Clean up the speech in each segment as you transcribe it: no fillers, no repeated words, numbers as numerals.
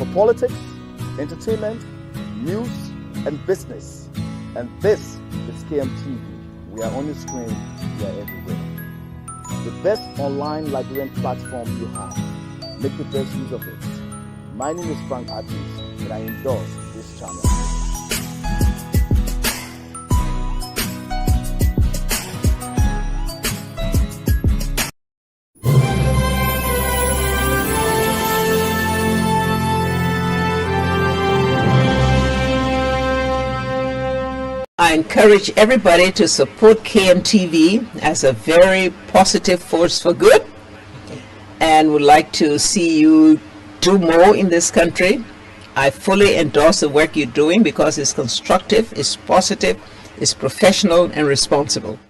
for politics, entertainment, news, and business. And this is KMTV. We are on your screen, we are everywhere. The best online Liberian platform you have. Make the best use of it. My name is Frank Adams, and I endorse this channel. I encourage everybody to support KMTV as a very positive force for good, and would like to see you do more in this country. I fully endorse the work you're doing because it's constructive, it's positive, it's professional and responsible.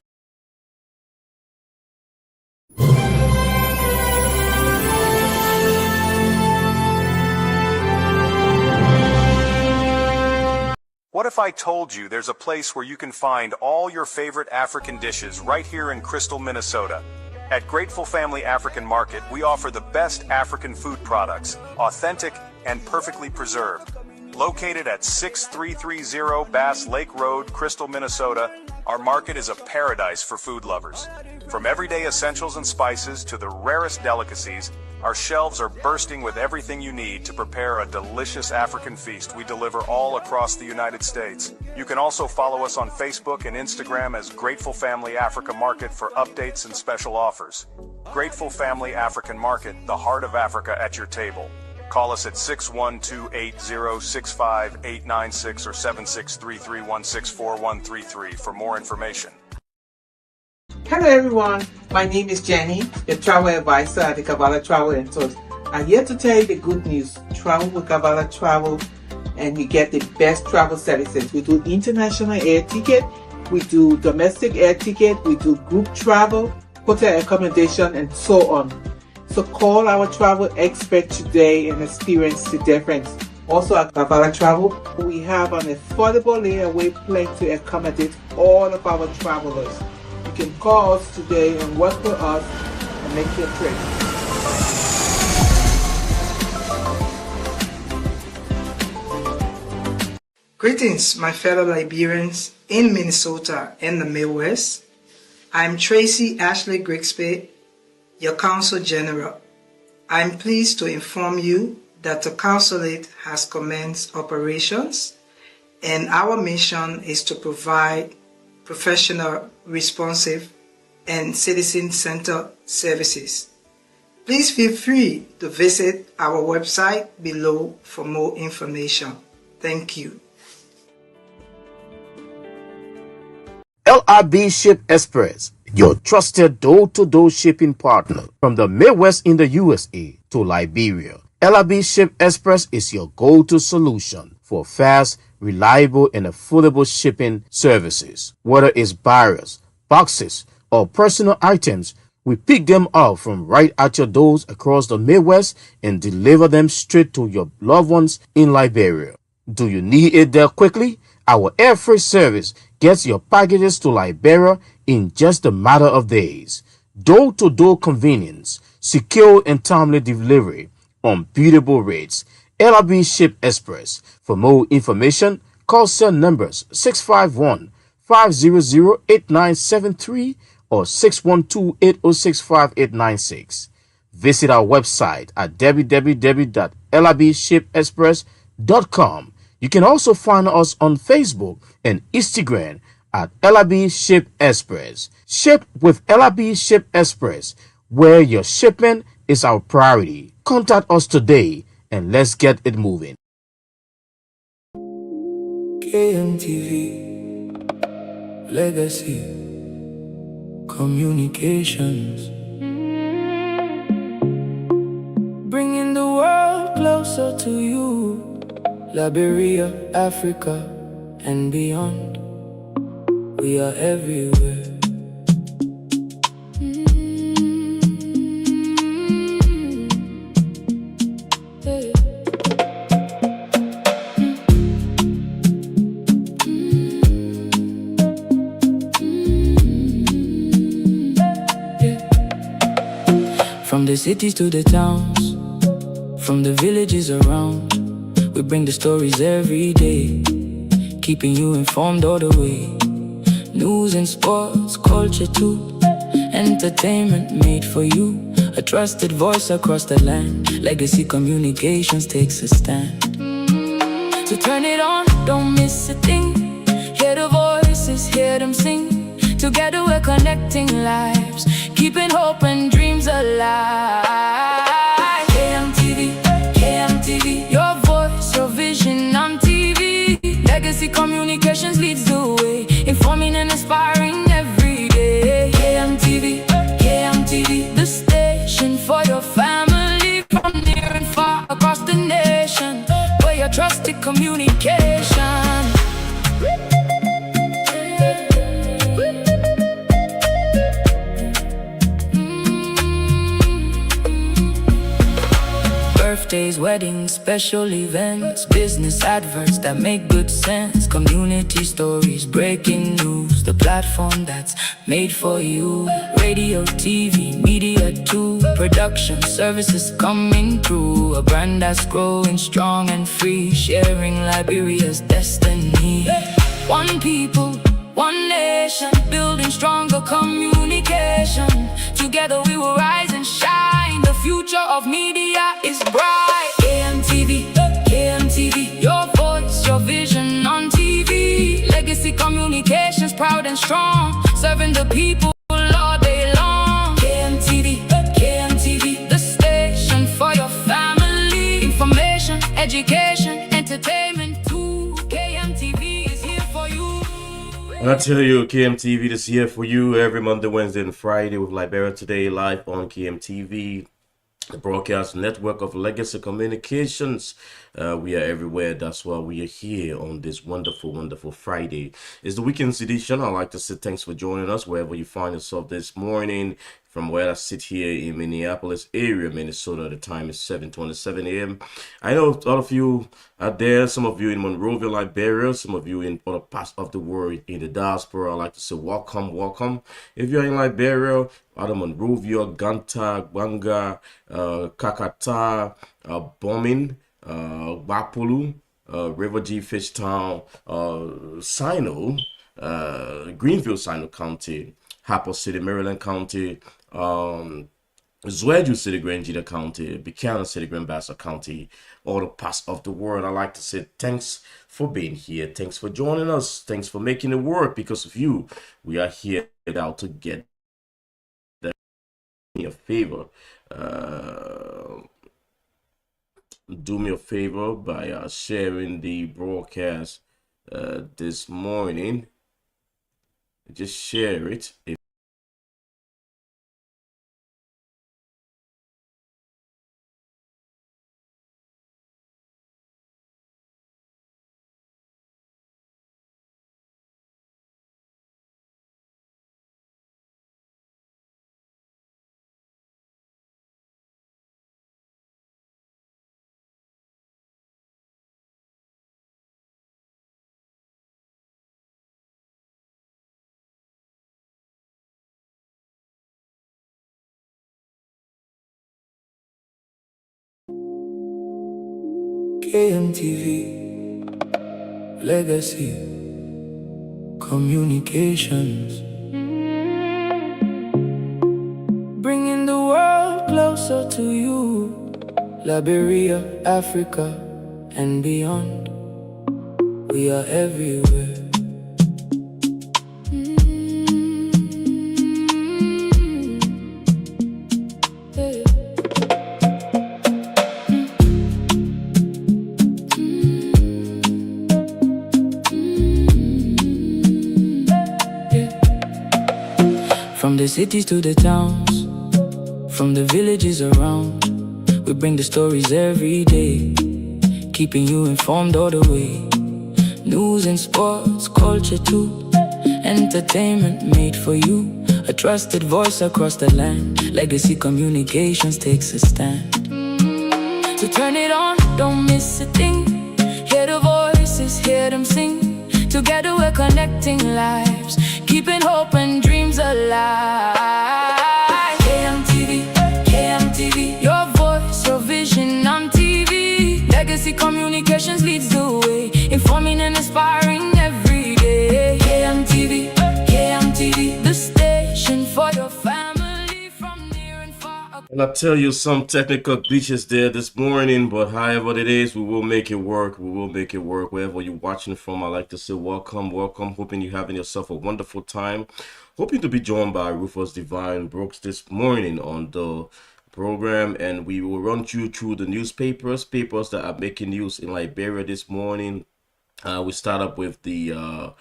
What if I told you there's a place where you can find all your favorite African dishes right here in Crystal, Minnesota? At Grateful Family African Market, we offer the best African food products, authentic and perfectly preserved. Located at 6330 Bass Lake Road, Crystal, Minnesota, our market is a paradise for food lovers. From everyday essentials and spices to the rarest delicacies, our shelves are bursting with everything you need to prepare a delicious African feast we deliver all across the United States. You can also follow us on Facebook and Instagram as Grateful Family Africa Market for updates and special offers. Grateful Family African Market, the heart of Africa at your table. Call us at 612-8065-896 or 7633164133 for more information. Hello everyone, my name is Jenny, your travel advisor at the Kabbalah Travel and Tours. I'm here to tell you the good news. Travel with Kabbalah Travel and you get the best travel services. We do international air ticket, we do domestic air ticket, we do group travel, hotel accommodation and so on. So call our travel expert today and experience the difference. Also at Kabbalah Travel, we have an affordable layaway plan to accommodate all of our travelers. You can call us today and work with us and make your trip. Greetings, my fellow Liberians in Minnesota and the Midwest. I'm Tracy Ashley Grigsby, your Consul General. I'm pleased to inform you that the consulate has commenced operations, and our mission is to provide professional, responsive, and citizen-centered services. Please feel free to visit our website below for more information. Thank you. LRB Ship Express, your trusted door-to-door shipping partner from the Midwest in the USA to Liberia. LRB Ship Express is your go-to solution for fast, reliable, and affordable shipping services. Whether it's barriers, boxes, or personal items, we pick them up from right at your doors across the Midwest and deliver them straight to your loved ones in Liberia. Do you need it there quickly? Our air freight service gets your packages to Liberia in just a matter of days. Door-to-door convenience, secure and timely delivery on beautiful rates. LRB Ship Express. For more information, call cell numbers 651-500-8973 or 612-806-5896. Visit our website at www.lrbshipexpress.com. You can also find us on Facebook and Instagram at LRB Ship Express. Ship with LRB Ship Express, where your shipment is our priority. Contact us today and let's get it moving. KMTV Legacy Communications, bringing the world closer to you. Liberia, Africa, and beyond. We are everywhere. From the cities to the towns, from the villages around, We bring the stories every day, keeping you informed all the way. News and sports, culture too, entertainment made for you. A trusted voice across the land. Legacy Communications takes a stand. So turn it on, don't miss a thing. Hear the voices, hear them sing. Together we're connecting lives, keeping hope and dreams alive. KMTV, KMTV, your voice, your vision on TV. Legacy Communications leads the way, informing and inspiring every day. KMTV, KMTV, the station for your family, from near and far across the nation, where your trusted communication. Birthdays, weddings, special events, business adverts that make good sense, community stories, breaking news, the platform that's made for you. Radio, TV, media too, production services coming through. A brand that's growing strong and free, sharing Liberia's destiny. One people, one nation, building stronger communication. Together we will rise and shine. The future of media is bright. KMTV, KMTV, your voice, your vision on TV. Legacy Communications, proud and strong, serving the people all day long. KMTV, KMTV, the station for your family. Information, education, entertainment too. KMTV is here for you. I tell you, KMTV is here for you every Monday, Wednesday, and Friday with Liberia Today live on KMTV, the broadcast network of Legacy Communications. We are everywhere. That's why we are here on this wonderful, wonderful Friday. It's the weekend's edition. I'd like to say thanks for joining us wherever you find yourself this morning. From where I sit here in Minneapolis area, Minnesota, the time is 7:27 a.m. I know a lot of you out there, some of you in Monrovia, Liberia, some of you in other parts of the world in the diaspora. I'd like to say welcome, welcome. If you're in Liberia, out of Monrovia, Ganta, Banga, Kakata, Bombing, Bapulu, River G, Fishtown, Sino, Greenville, Sino County, Harper City, Maryland County, Zweju City, Grand Gita County, Buchanan City, Grand Bassa County, all the parts of the world. I'd like to say thanks for being here. Thanks for joining us. Thanks for making it work. Because of you, we are here out to get me a favor. Do me a favor by sharing the broadcast this morning. Just share it. KMTV, Legacy Communications, bringing the world closer to you. Liberia, Africa, and beyond. We are everywhere. From the cities to the towns, from the villages around, we bring the stories every day, keeping you informed all the way. News and sports, culture too, entertainment made for you. A trusted voice across the land. Legacy Communications takes a stand. So turn it on, don't miss a thing. Hear the voices, hear them sing. Together we're connecting lives, keeping hope and dreams alive. KMTV, KMTV, your voice, your vision on TV. Legacy Legacy communications leads the way, informing and inspiring every day. KMTV, KMTV, the station for your family from near and far. And I tell you, some technical glitches there this morning, but however it is, we will make it work. We will make it work. Wherever you're watching from, I like to say welcome, welcome. Hoping you're having yourself a wonderful time. Hoping to be joined by Rufus Divine Brooks this morning on the program, and we will run you through the papers that are making news in Liberia this morning. We start up with the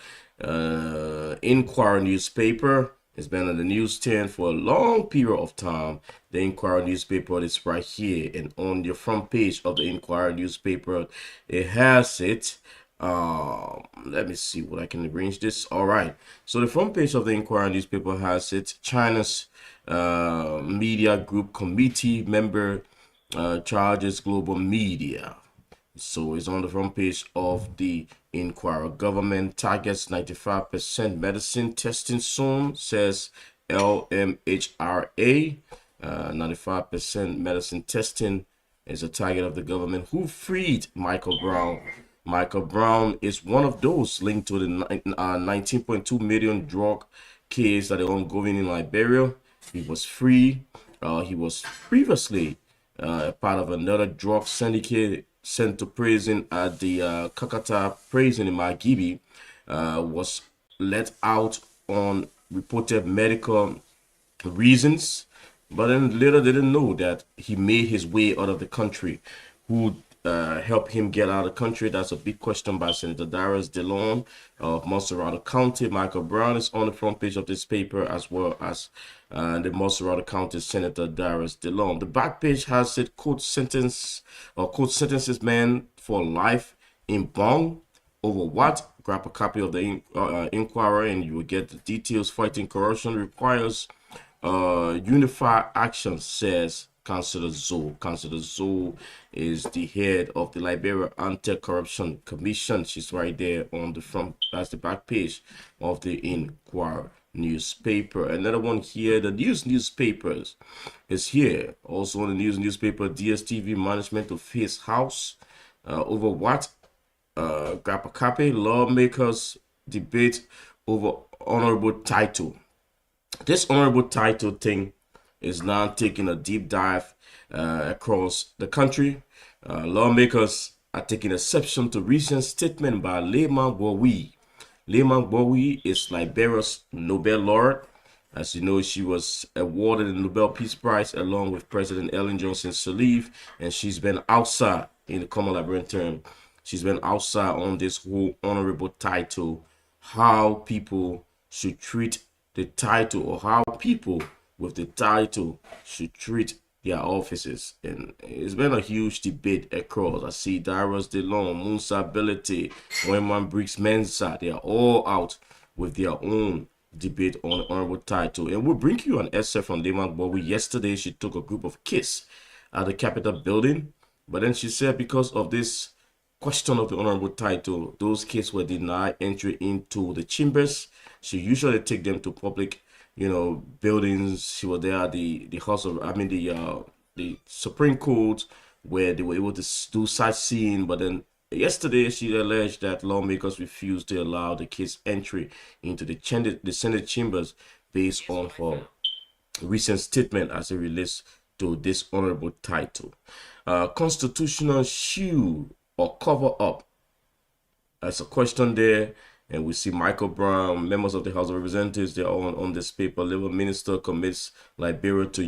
Inquirer newspaper. It's been on the newsstand for a long period of time. The Inquirer newspaper is right here, and on the front page of the Inquirer newspaper, it has it. Let me see what I can arrange this. All right, so the front page of the Inquirer newspaper has it. China's media group committee member charges global media. So it's on the front page of the Inquirer. Government targets 95% medicine testing soon, says LMHRA. 95% medicine testing is a target of the government. Who freed Michael Brown? Michael Brown is one of those linked to the 19.2 million drug case that is ongoing in Liberia. He was free. He was previously part of another drug syndicate sent to prison at the Kakata prison in Margibi. Was let out on reported medical reasons, but then later they didn't know that he made his way out of the country. Who help him get out of the country? That's a big question by Senator Darius DeLong of Montserrat County. Michael Brown is on the front page of this paper, as well as the Montserrat County Senator Darius DeLong. The back page has it quote sentences man for life in Bong over what? Grab a copy of the Inquirer and you will get the details. Fighting corruption requires unified action, says Councillor Zoe. Councillor Zoe is the head of the Liberia Anti-Corruption Commission. She's right there on the front. That's the back page of the Inquirer newspaper. Another one here, the newspapers is here. Also on the newspaper, DSTV management to face house over what? Grab a copy. Lawmakers debate over honorable title. This honorable title thing is now taking a deep dive across the country. Lawmakers are taking exception to recent statement by Lema Bowie. Lema Bowie is Liberia's Nobel laureate. As you know, she was awarded the Nobel Peace Prize along with President Ellen Johnson Sirleaf, and she's been outside in the common Liberian term. She's been outside on this whole honorable title, how people should treat the title, or how people with the title should treat their offices. And it's been a huge debate across. I see Darius DeLong, Musa Ability, Wayman Briggs Mensa, they are all out with their own debate on honorable title. And we'll bring you an essay from Lema Bowie. Yesterday, she took a group of kids at the Capitol building, but then she said because of this question of the honorable title, those kids were denied entry into the chambers. She usually take them to public, buildings. She was there at the house of, the Supreme Court, where they were able to do sightseeing. But then yesterday, she alleged that lawmakers refused to allow the kids entry into the Senate chambers based on her recent statement as it relates to this honorable title. Constitutional shield or cover up? That's a question there. And we see Michael Brown, members of the House of Representatives, they're all on this paper. Labor Minister commits Liberia to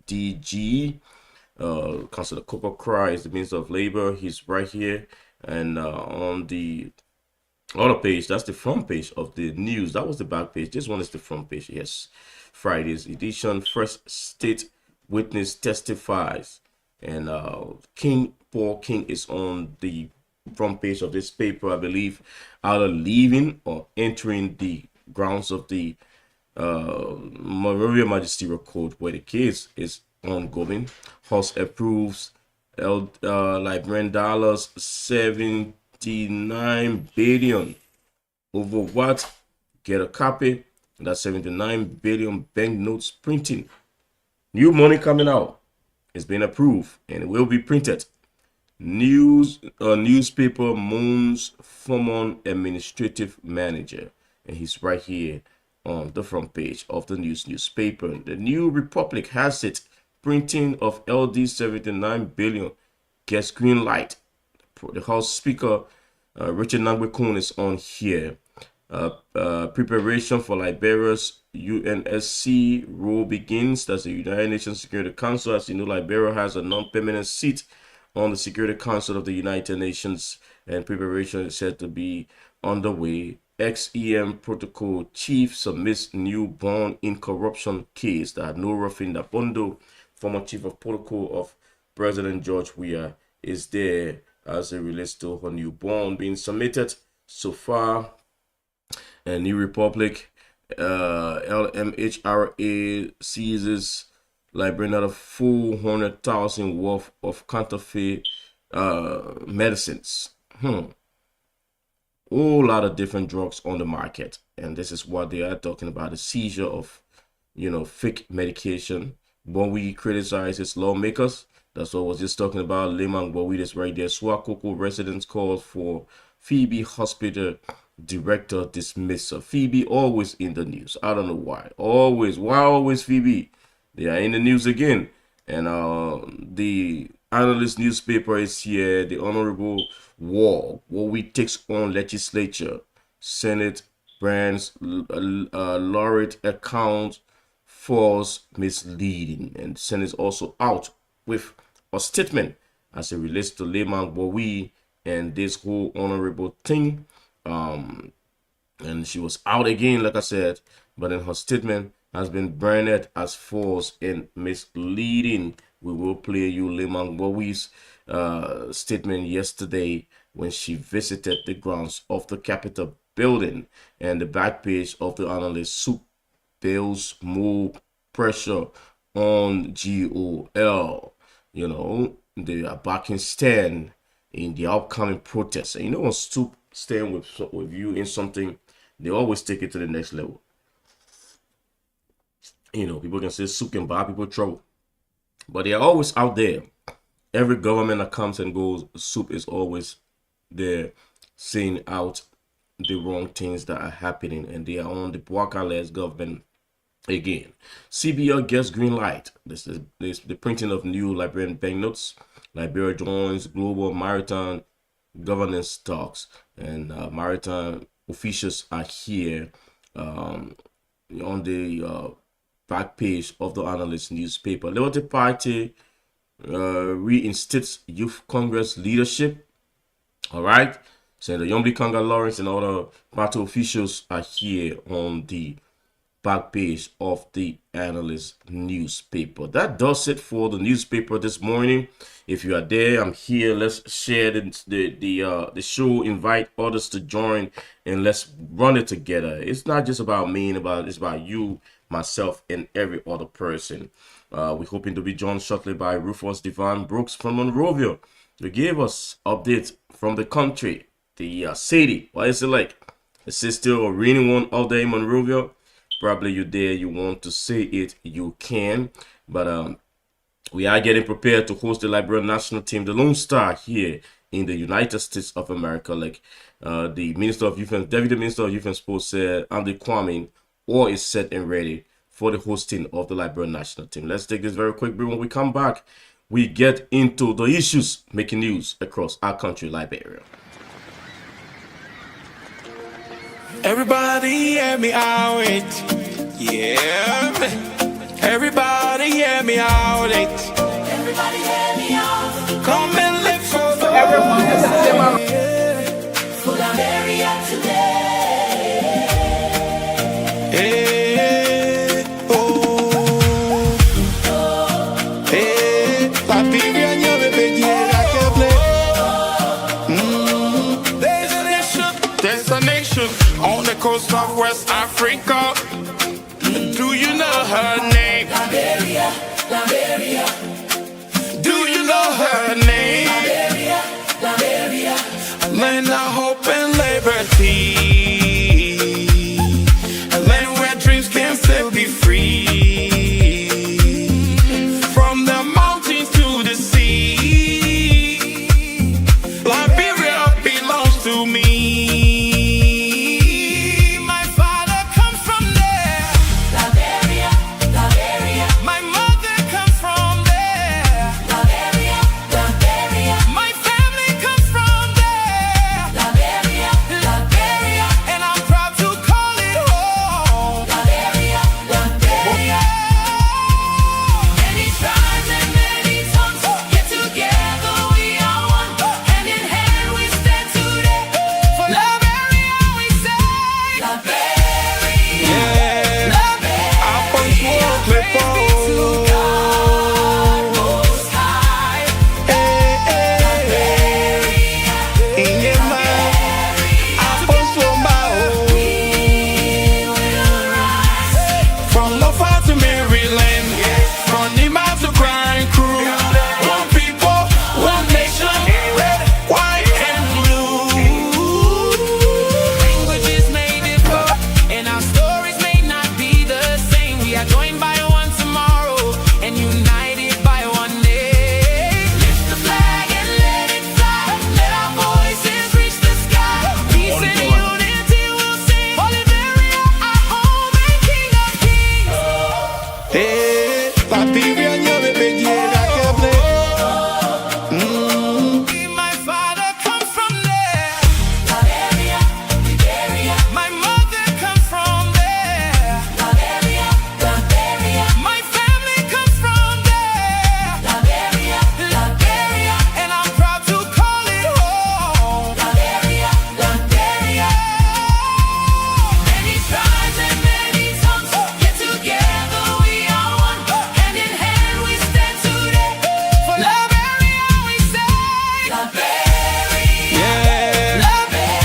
UNSDG. Councillor Cooper Cry is the Minister of Labor. He's right here. And on the other page, that's the front page of the news. That was the back page. This one is the front page. Yes. Friday's edition. First state witness testifies. And Paul King is on the front page of this paper, I believe, either leaving or entering the grounds of the Monrovia Magisterial Court, where the case is ongoing. House approves Liberian dollars 79 billion over what? Get a copy. That's 79 billion banknotes printing. New money coming out. It's been approved and it will be printed. Newspaper moons former administrative manager, and he's right here on the front page of the newspaper. The New Republic has it. Printing of LD 79 billion gets green light. The House Speaker Richard Nangwekun is on here. Preparation for Liberia's UNSC role begins. That's the United Nations Security Council. As you know, Liberia has a non-permanent seat on the Security Council of the United Nations, and preparation is said to be underway. XEM protocol chief submits newborn in corruption case. That Nora Bondo, former chief of protocol of President George Weah, is there as it relates to her newborn being submitted. So far, a New Republic, LMHRA seizes Liberia another 400,000 worth of counterfeit medicines. Whole lot of different drugs on the market, and this is what they are talking about: the seizure of, fake medication. But we criticize its lawmakers. That's what I was just talking about. Lemang Bowit is right there. Swakoko residents called for Phoebe Hospital director dismissal. Phoebe always in the news. I don't know why. Why always Phoebe? They are in the news again. And the analyst newspaper is here. The Honorable Warwick takes on legislature. Senate brands laureate account false misleading. And Senate is also out with a statement as it relates to Lemang Bowie and this whole honorable thing. And she was out again, like I said, but in her statement has been branded as false and misleading. We will play you Lemang Bowie's statement yesterday when she visited the grounds of the Capitol building, and the back page of the analyst soup builds more pressure on GOL. They are backing stand in the upcoming protests. And when Stoop stand with you in something, they always take it to the next level. People can say Stoop can buy people trouble, but they are always out there. Every government that comes and goes, Stoop is always there saying out the wrong things that are happening, and they are on the Bwaka-led government again. CBL gets green light. This is the printing of new Liberian banknotes. Liberia joins global maritime governance talks, and maritime officials are here on the back page of the analyst newspaper. Liberty Party reinstates Youth Congress leadership. All right. Senator Yombi Kanga Lawrence and other party officials are here on the back page of the analyst newspaper. That does it for the newspaper this morning. If you are there, I'm here. Let's share the show, invite others to join, and let's run it together. It's not just about me, it's about you, myself, and every other person. We're hoping to be joined shortly by Rufus Devon Brooks from Monrovia to give us updates from the country. The city, what is it like? Is it still raining one all day in Monrovia? Probably you're there, you want to say it, you can. But we are getting prepared to host the Liberian national team, the Lone Star, here in the United States of America. Like the Minister of Youth and Deputy Minister of Youth and Sports said, Andy Kwame, all is set and ready for the hosting of the Liberian national team. Let's take this very quick break. When we come back, we get into the issues making news across our country, Liberia. Everybody hear me out it. Yeah. Everybody hear me out it. Everybody hear me out. Come and live for the Everyone has for Liberia today. Hey, oh. Hey, Liberia, you're a big year, I can play. There's a nation. There's a nation on the coast of West Africa. Do you know her name? Liberia, Liberia. Do you know her name? Liberia, Liberia. Land of hope and liberty. A land where dreams can still be free. From the mountains to the sea. Yeah,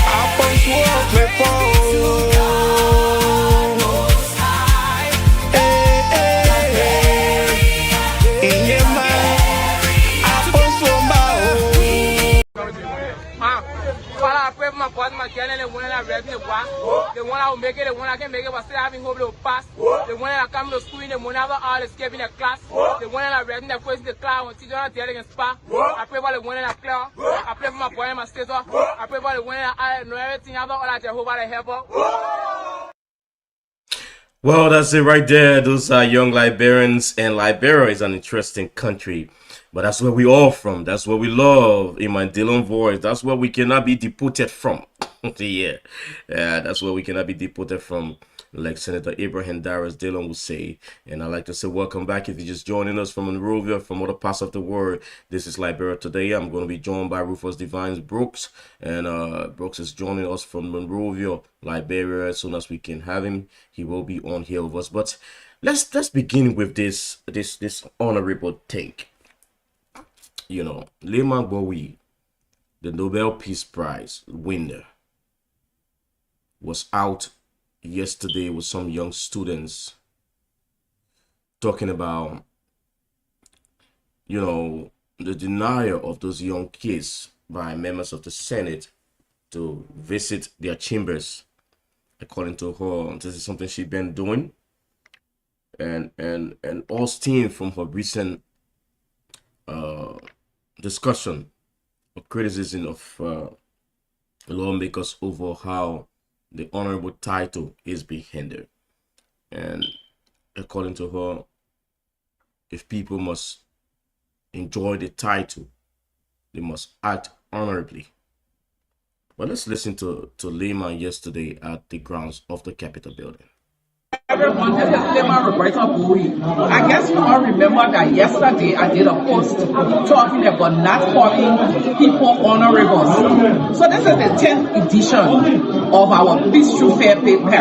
I punch walk before. In your mind, I punch While I pray for my boys, my girl, and the one that rev me back, the one that will make it, the one that can make it, but still having hope to pass, the one that come to school in the morning after all escaping the class, the one that rev me the first in the class when teacher not there against spa. I pray for the one that clear. I pray for my boy and my sister. I pray for the one that I know everything after all that Jehovah the helper. Well, that's it right there. Those are young Liberians, and Liberia is an interesting country. But that's where we all from. That's what we love. In my Dylan voice, that's where we cannot be deported from. Yeah, that's where we cannot be deported from, like Senator Abraham Darius Dillon would say. And I'd like to say welcome back if you're just joining us from Monrovia, from other parts of the world. This is Liberia Today. I'm going to be joined by Rufus Divine Brooks. And Brooks is joining us from Monrovia, Liberia. As soon as we can have him, he will be on here with us. But let's begin with this honorable take. You know, Lema Bowie, the Nobel Peace Prize winner, was out yesterday with some young students talking about, you know, the denial of those young kids by members of the Senate to visit their chambers. According to her, this is something she's been doing, and all stemmed from her recent discussion or criticism of lawmakers over how the honorable title is being hindered. And according to her, if people must enjoy the title, they must act honorably. But let's listen to Lehman yesterday at the grounds of the Capitol building. Everyone, this is Lema Roberta Bowie. I guess you all remember that yesterday I did a post talking about not calling people honorables. So this is the 10th edition of our Peace Through Fair paper.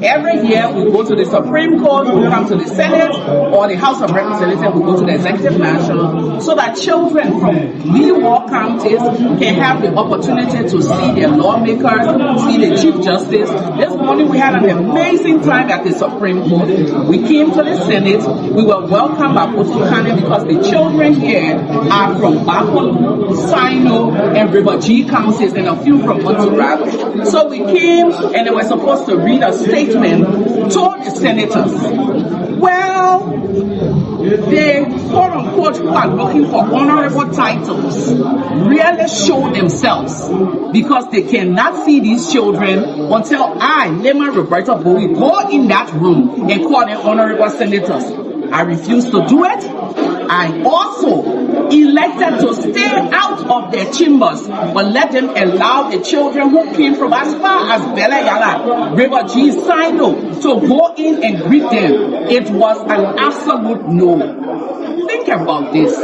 Every year we go to the Supreme Court, we come to the Senate, or the House of Representatives, we go to the Executive Mansion, so that children from Leeward counties can have the opportunity to see their lawmakers, see the Chief Justice. This morning we had an amazing time at the Supreme Court. We came to the Senate. We were welcomed by Potokane because the children here are from Bako, Sino, and River G counties, and a few from Montserrat. So we came and they were supposed to read a statement to the senators. Well, they quote unquote who are looking for honorable titles really show themselves, because they cannot see these children until I, Lema Roberta Bowie, go in that room and call them honorable senators. I refuse to do it. I also elected to stay out of their chambers, but let them allow the children who came from as far as Bela Yala, River G, Sino, to go in and greet them. It was an absolute no. Think about this.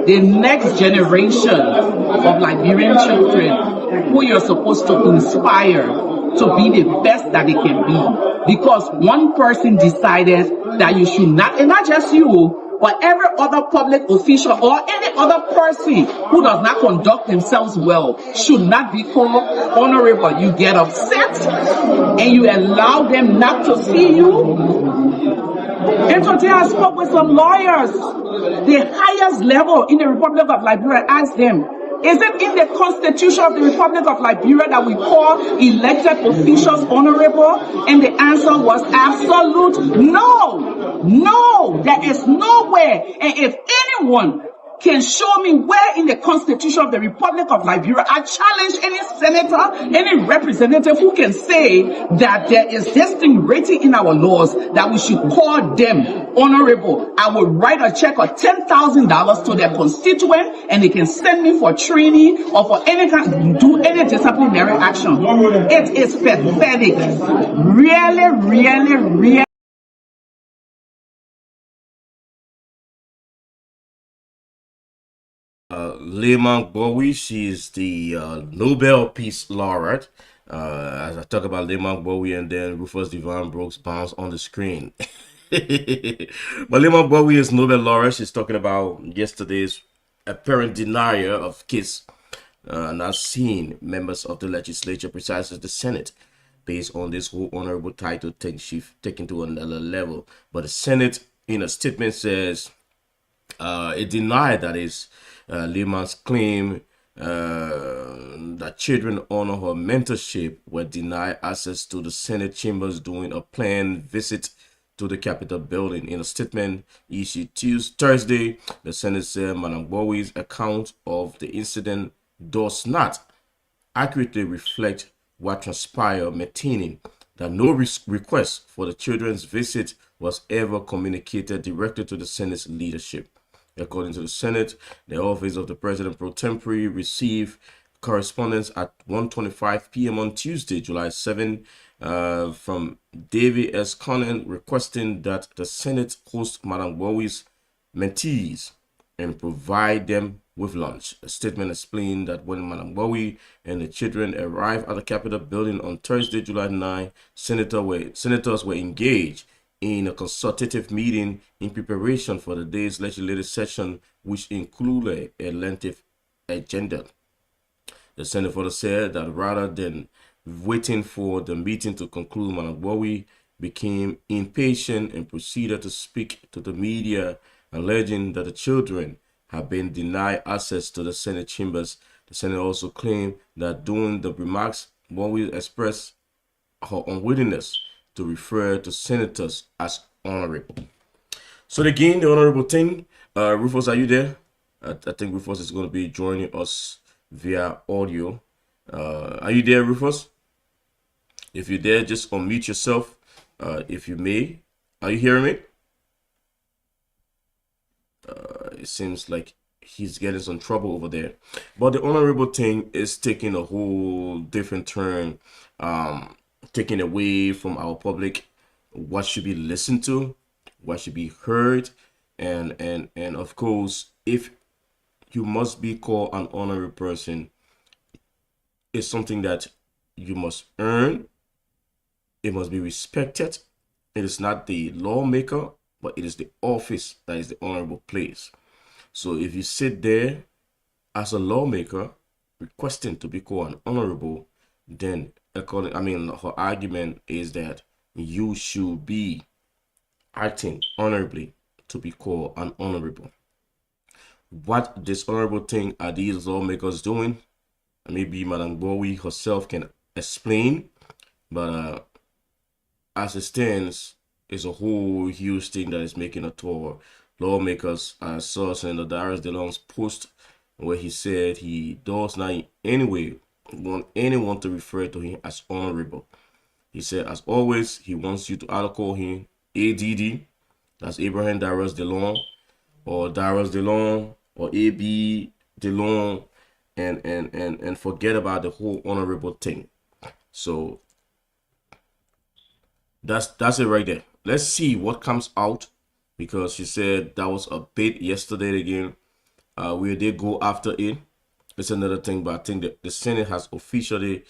The next generation of Liberian children who you're supposed to inspire to be the best that they can be, because one person decided that you should not, and not just you, but every other public official or any other person who does not conduct themselves well should not be called honorable. You get upset and you allow them not to see you. And today I spoke with some lawyers, the highest level in the Republic of Liberia. Asked them, is it in the Constitution of the Republic of Liberia that we call elected officials honorable? And the answer was absolute no. No, there is nowhere. And if anyone can show me where in the Constitution of the Republic of Liberia, I challenge any senator, any representative who can say that there is this thing written in our laws that we should call them honorable. I will write a check of $10,000 to their constituent, and they can send me for training or for any kind, do any disciplinary action. It is pathetic. Really. Lema Bowie, she is the Nobel Peace Laureate. As I talk about Lema Bowie, and then Rufus Divine Brooks bounce on the screen. But Lema Bowie is Nobel Laureate. She's talking about yesterday's apparent denier of kids not seeing members of the legislature, precisely the Senate, based on this whole honorable title thing she's taken to another level. But the Senate, in a statement, says it denied that is Lehman's claim that children under her mentorship were denied access to the Senate chambers during a planned visit to the Capitol building. In a statement issued Thursday, the Senate said Madam Bowie's account of the incident does not accurately reflect what transpired, maintaining that no request for the children's visit was ever communicated directly to the Senate's leadership. According to the Senate, the office of the President pro tempore received correspondence at 1:25 p.m. on Tuesday, July 7, from David S. Conan requesting that the Senate host Madam Bowie's mentees and provide them with lunch. A statement explained that when Madam Bowie and the children arrived at the Capitol building on Thursday, July 9, senators were engaged in a consultative meeting in preparation for the day's legislative session, which included a lengthy agenda. The senator said that rather than waiting for the meeting to conclude, Madam Bowie became impatient and proceeded to speak to the media, alleging that the children have been denied access to the Senate chambers. The Senate also claimed that during the remarks, Bowie expressed her unwillingness to refer to senators as honorable. So again, the honorable thing, Rufus, are you there? I think Rufus is going to be joining us via audio. Are you there, Rufus? If you're there, just unmute yourself, if you may. Are you hearing me? It seems like he's getting some trouble over there. But the honorable thing is taking a whole different turn, taking away from our public what should be listened to, what should be heard, and of course, if you must be called an honorary person, it's something that you must earn. It must be respected. It is not the lawmaker, but it is the office that is the honorable place. So if you sit there as a lawmaker requesting to be called an honorable, then her argument is that you should be acting honorably to be called an honorable. What dishonorable thing are these lawmakers doing? Maybe Madam Bowie herself can explain, but as it stands, it's a whole huge thing that is making a tour. Lawmakers, I saw in the Darius DeLong's post where he said he does not in any way want anyone to refer to him as honorable. He said, as always, he wants you to either call him ADD, that's Abraham Darius DeLong, or Darius DeLong, or AB DeLong, and forget about the whole honorable thing. So that's it right there. Let's see what comes out, because she said that was a bit yesterday again. We did go after it. It's another thing, but I think that the Senate has officially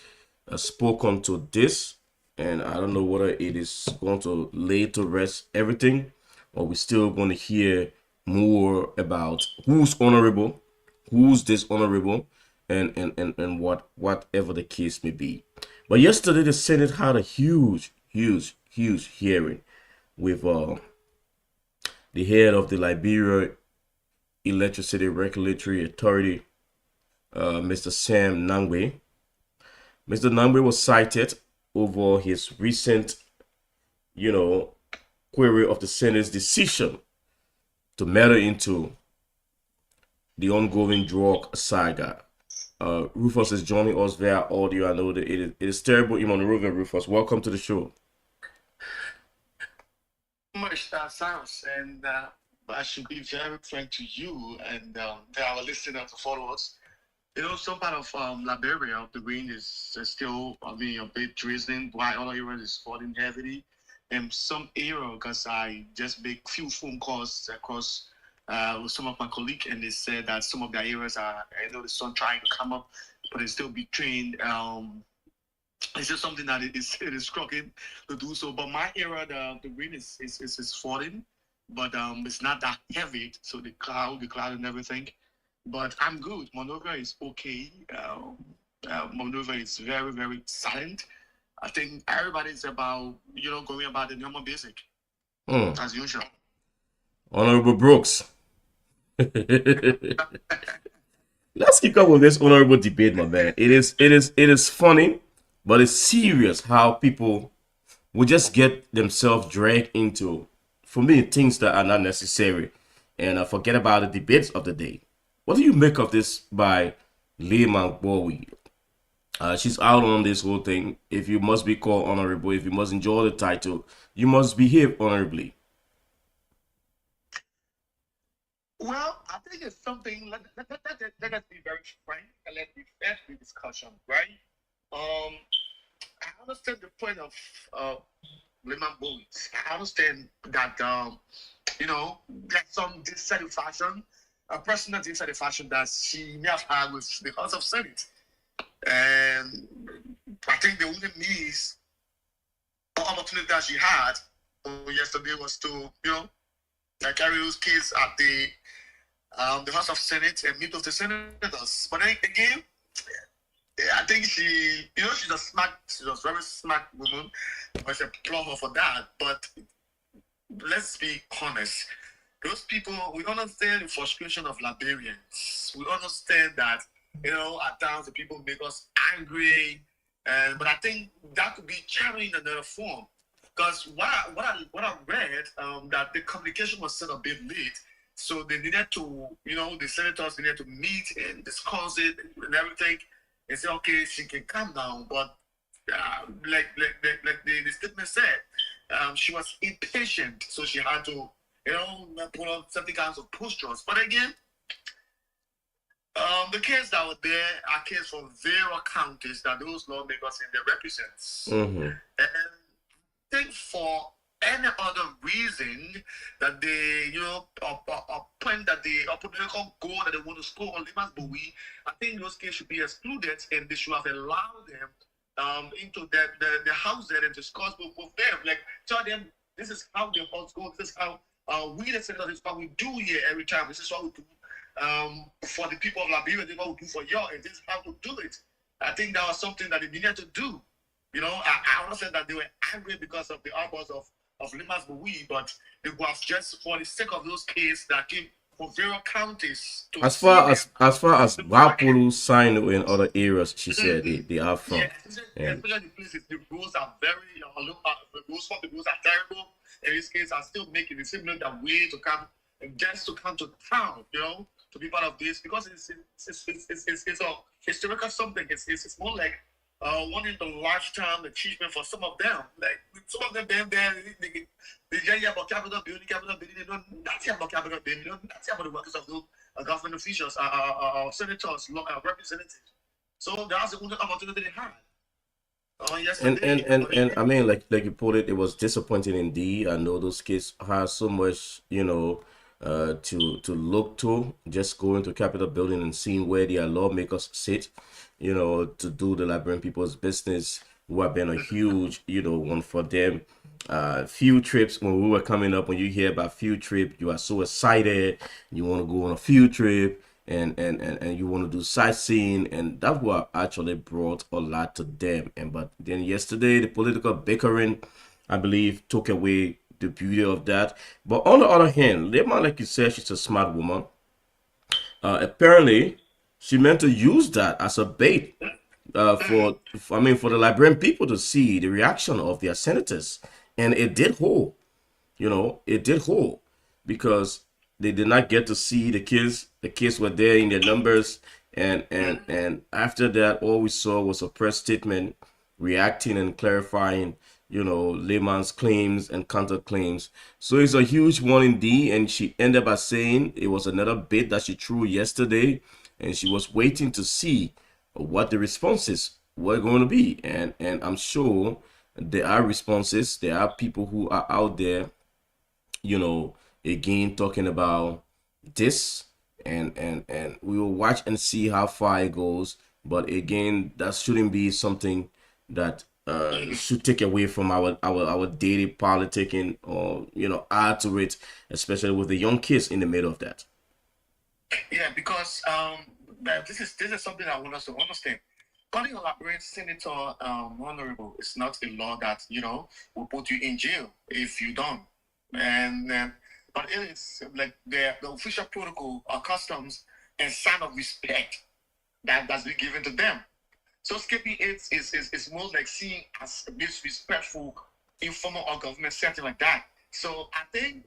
spoken to this, and I don't know whether it is going to lay to rest everything, or we're still going to hear more about who's honorable, who's dishonorable, and whatever the case may be. But yesterday the Senate had a huge hearing with the head of the Liberia Electricity Regulatory Authority, Mr. Sam Nangwe. Mr. Nangwe was cited over his recent, query of the Senate's decision to meddle into the ongoing drug saga. Rufus is joining us via audio. I know that it is terrible. Rufus, welcome to the show. Much Cyrus, and I should be very frank to you and our listeners and followers. Some part of Liberia, the rain is still, a bit drizzling, while other areas is falling heavily. In some area, because I just make few phone calls across with some of my colleagues, and they said that some of their areas are, the sun trying to come up, but it's still betraying. It's just something that it is struggling to do so. But my area, the rain is falling, but it's not that heavy. So the cloud and everything. but I'm good. Monrovia is okay. Monrovia is very, very silent. I think everybody's about, going about the normal basic, as usual. Honorable Brooks. Let's kick up with this honorable debate, my man. It is funny, but it's serious how people will just get themselves dragged into, for me, things that are not necessary, and forget about the debates of the day. What do you make of this by Lehman Bowie? She's out on this whole thing. If you must be called honorable, if you must enjoy the title, you must behave honorably. Well, I think it's something. Let us be very frank and let's be fair to the discussion, right? I understand the point of Lehman Bowie. I understand that there's some dissatisfaction, a personal dissatisfaction that she may have had with the House of Senate, and I think the only missed opportunity that she had yesterday was to carry those kids at the House of Senate and meet with the senators. But then again, I think she's a very smart woman. I should applaud her for that. But let's be honest. Those people, we understand the frustration of Liberians. We understand that, at times the people make us angry. But I think that could be carried in another form. Because what I read, that the communication was set a bit late. So they needed to, the senators needed to meet and discuss it and everything. And say, okay, she can calm down. But like the statement said, she was impatient. So she had to, put on certain kinds of postures. But again, the kids that were there are kids from various counties that those lawmakers in there represents. And I think for any other reason that they, a point that they, a political goal that they want to score on Lehman Bowie, I think those kids should be excluded and they should have allowed them into the house there and discuss with them. Like, tell them this is how the house goes, this is how we the senators, this is what we do here every time, this is what we do for the people of Liberia, this is what we do for y'all, and this is how we do it. I think that was something that they needed to do. I understand that they were angry because of the outburst of Lehman Bowie, but they was just for the sake of those kids that came from various counties. As far as Wapuru, Sino, and other areas, she said they are from. Yeah, especially the places, the roads are very, the roads are terrible, and these kids are still making the similar way to come, and just to come to town, to be part of this, because it's a historical something. It's more like one in the lifetime achievement for some of them. Like some of them, they hear about capital building, they know nothing about capital building, they know nothing about the workers of those government officials, senators, representatives. So that's the only opportunity they had. And I mean, like you put it, it was disappointing indeed. I know those kids have so much, to look to, just going to Capitol building and seeing where their lawmakers sit, to do the Liberian people's business, who have been a huge, one for them. Field trips, when we were coming up, when you hear about field trip, you are so excited, you want to go on a field trip, and you want to do sightseeing, and that what actually brought a lot to them. But then yesterday, the political bickering, I believe, took away the beauty of that. But on the other hand, Lehman, like you said, she's a smart woman. Apparently she meant to use that as a bait for the Liberian people to see the reaction of their senators, and it did hold. It did hold, because they did not get to see the kids. The kids were there in their numbers, and after that, all we saw was a press statement reacting and clarifying, Lehman's claims and counterclaims. So it's a huge one indeed, and she ended by saying it was another bit that she threw yesterday, and she was waiting to see what the responses were going to be. And I'm sure there are responses. There are people who are out there, again, talking about this, and we will watch and see how far it goes. But again, that shouldn't be something that should take away from our daily politicking, or add to it, especially with the young kids in the middle of that. Yeah, because this is something I want us to understand. Calling a Liberian senator honorable is not a law that will put you in jail if you don't. And but it is like the official protocol or customs and sign of respect that's been given to them. So skipping it is more like seen as disrespectful, informal or government setting like that. So I think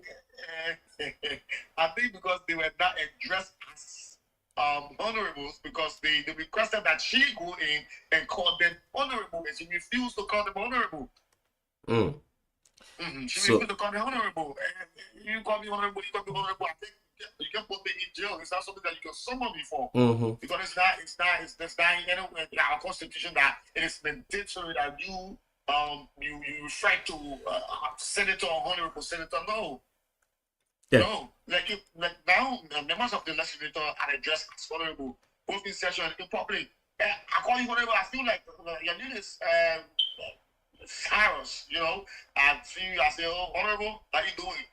because they were not addressed as honorables, because they requested that she go in and call them honorable, and she refused to call them honorable. She refused to call me honorable. And you call me honorable, you call me honorable. I think you can put me in jail. It's not something that you can summon me for. Because it's not in our constitution that it is mandatory that you refer to senator or honorable senator. No. Yeah. No. Like now, members of the legislature are addressed as honorable, both in session and in public. I call you honorable. I feel like your name is Cyrus, I see you, I say, oh, honorable, how you doing?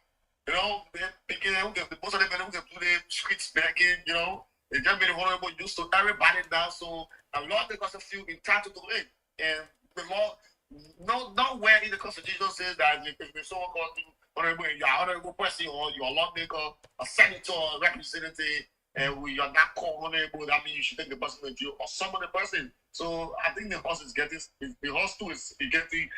They're picking most of them who do the streets backing, they just made it honorable used to everybody now, so a lot of us feel entitled to it. And the law, nowhere in the constitution says that if someone calls you honorable, you're an honorable person, or you're a lawmaker, a senator, a representative, and we are not called honorable, that means you should take the person to jail or summon the person. So I think the horse is getting getting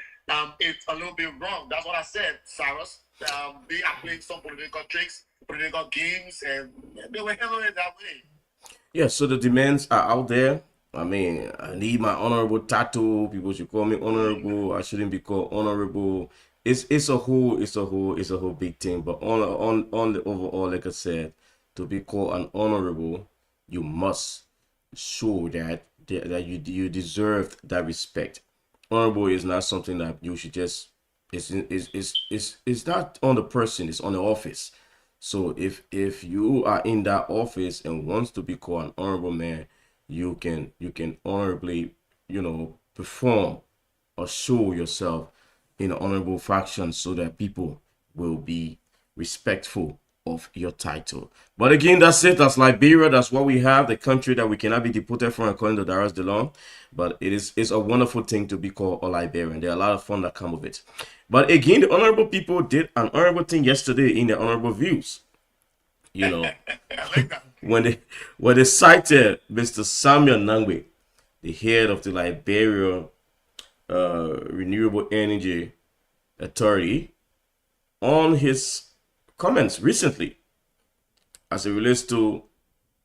it a little bit wrong. That's what I said, Cyrus. They are playing some political tricks, political games, and they were handling it that way. Yeah, so the demands are out there. I mean, I need my honorable title. People should call me honorable. I shouldn't be called honorable. It's a whole big thing. But on the overall, like I said, to be called an honorable, you must show that you deserve that respect. Honorable is not something that you should just. It's not on the person. It's on the office. So if you are in that office and wants to be called an honorable man, you can honorably perform or show yourself in an honorable fashion so that people will be respectful of your title. But again, that's it. That's Liberia. That's what we have, the country that we cannot be deported from according to Darius DeLong. But it's a wonderful thing to be called a Liberian. There are a lot of fun that come with it. But again, the honorable people did an honorable thing yesterday in their honorable views. When they cited Mr. Samuel Nangwe, the head of the Liberia Renewable Energy Authority, on his comments recently as it relates to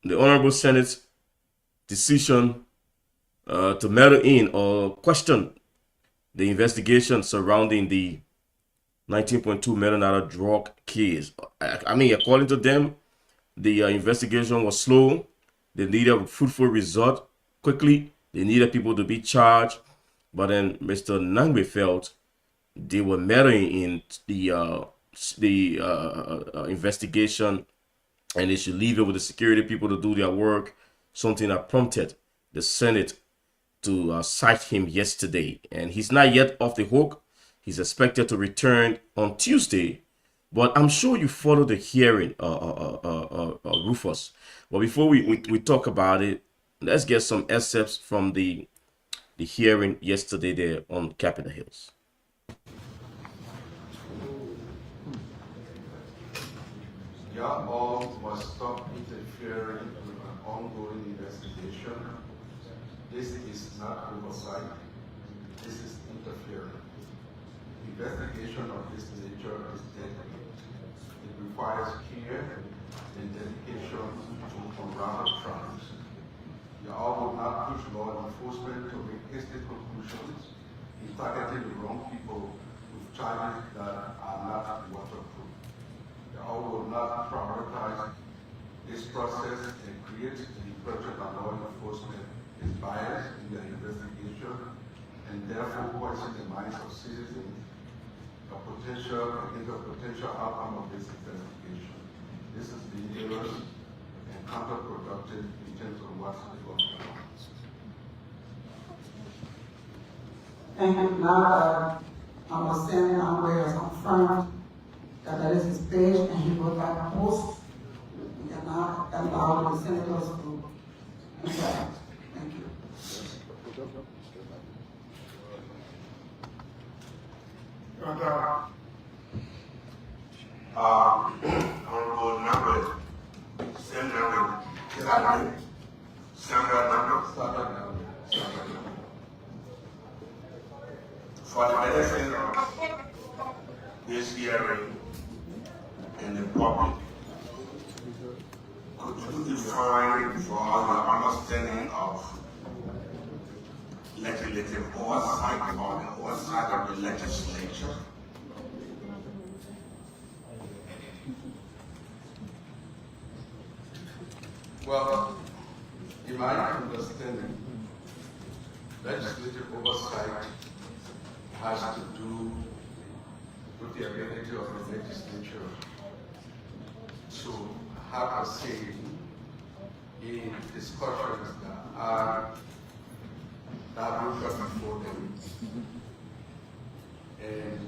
the Honorable Senate's decision to meddle in or question the investigation surrounding the $19.2 million drug case. I mean, according to them, the investigation was slow. They needed a fruitful result quickly. They needed people to be charged. But then Mr. Nangwe felt they were meddling in the investigation, and they should leave it with the security people to do their work, something that prompted the Senate to cite him yesterday. And he's not yet off the hook. He's expected to return on Tuesday, but I'm sure you followed the hearing, Rufus. But before we talk about it, let's get some excerpts from the hearing yesterday there on Capitol Hills. Y'all all must stop interfering with an ongoing investigation. This is not oversight. This is interference. Investigation of this nature is deadly. It requires care and dedication to unravel crimes. Y'all will not push law enforcement to make hasty conclusions in targeting the wrong people with charges that are not waterproof. Y'all will not prioritize this process and create the impression that law enforcement is biased in their investigation and therefore poison the minds of citizens against a potential outcome of this investigation. This is dangerous and counterproductive in terms of what's going on. Thank you. Now our Senator Nangwe has confirmed that is his page, and he will write a post. We are now allow the senators to interact. Thank you. Honorable member, Senator, for the benefit of this hearing and the public, could you define for us the understanding of legislative oversight or the oversight of the legislature? Well, in my understanding, legislative oversight has to do with the ability of the legislature to have a say in discussions that will come before them, and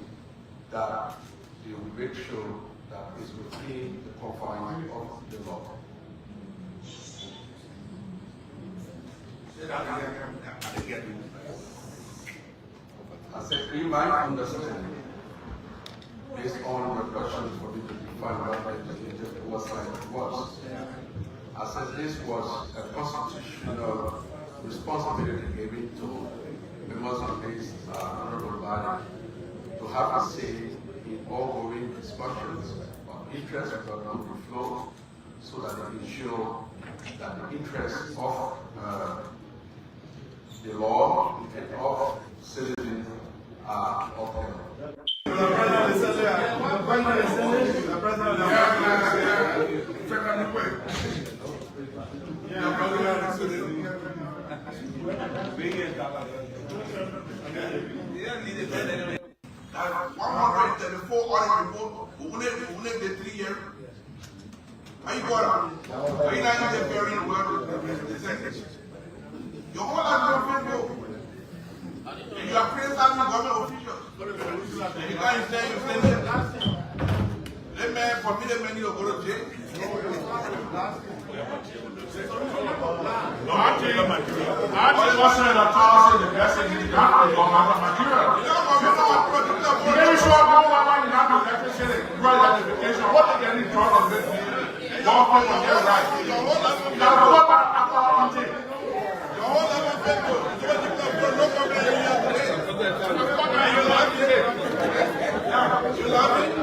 that they will make sure that it's within the confines of the law. I said, in my understanding, based on the questions for me to define what legislative oversight was, I said this was a constitutional responsibility given to members of this honorable body to have a say in ongoing discussions of interest on the floor, so that they ensure that the interests of the law and of citizens are upheld. That 134 other people who live the 3 years. Are you going? Are you not interfering in the work of the executive? Your whole life is on Facebook. And you are criticizing government officials. And you can't say you say that. Let me forbid them many to go to jail. No, actually, what's the policy, the best thing is not to go back to material. Very sure no one in that electricity, drug identification, what they get in drug on this government on their right. Now, what about the your whole level of people, no problem. You love it?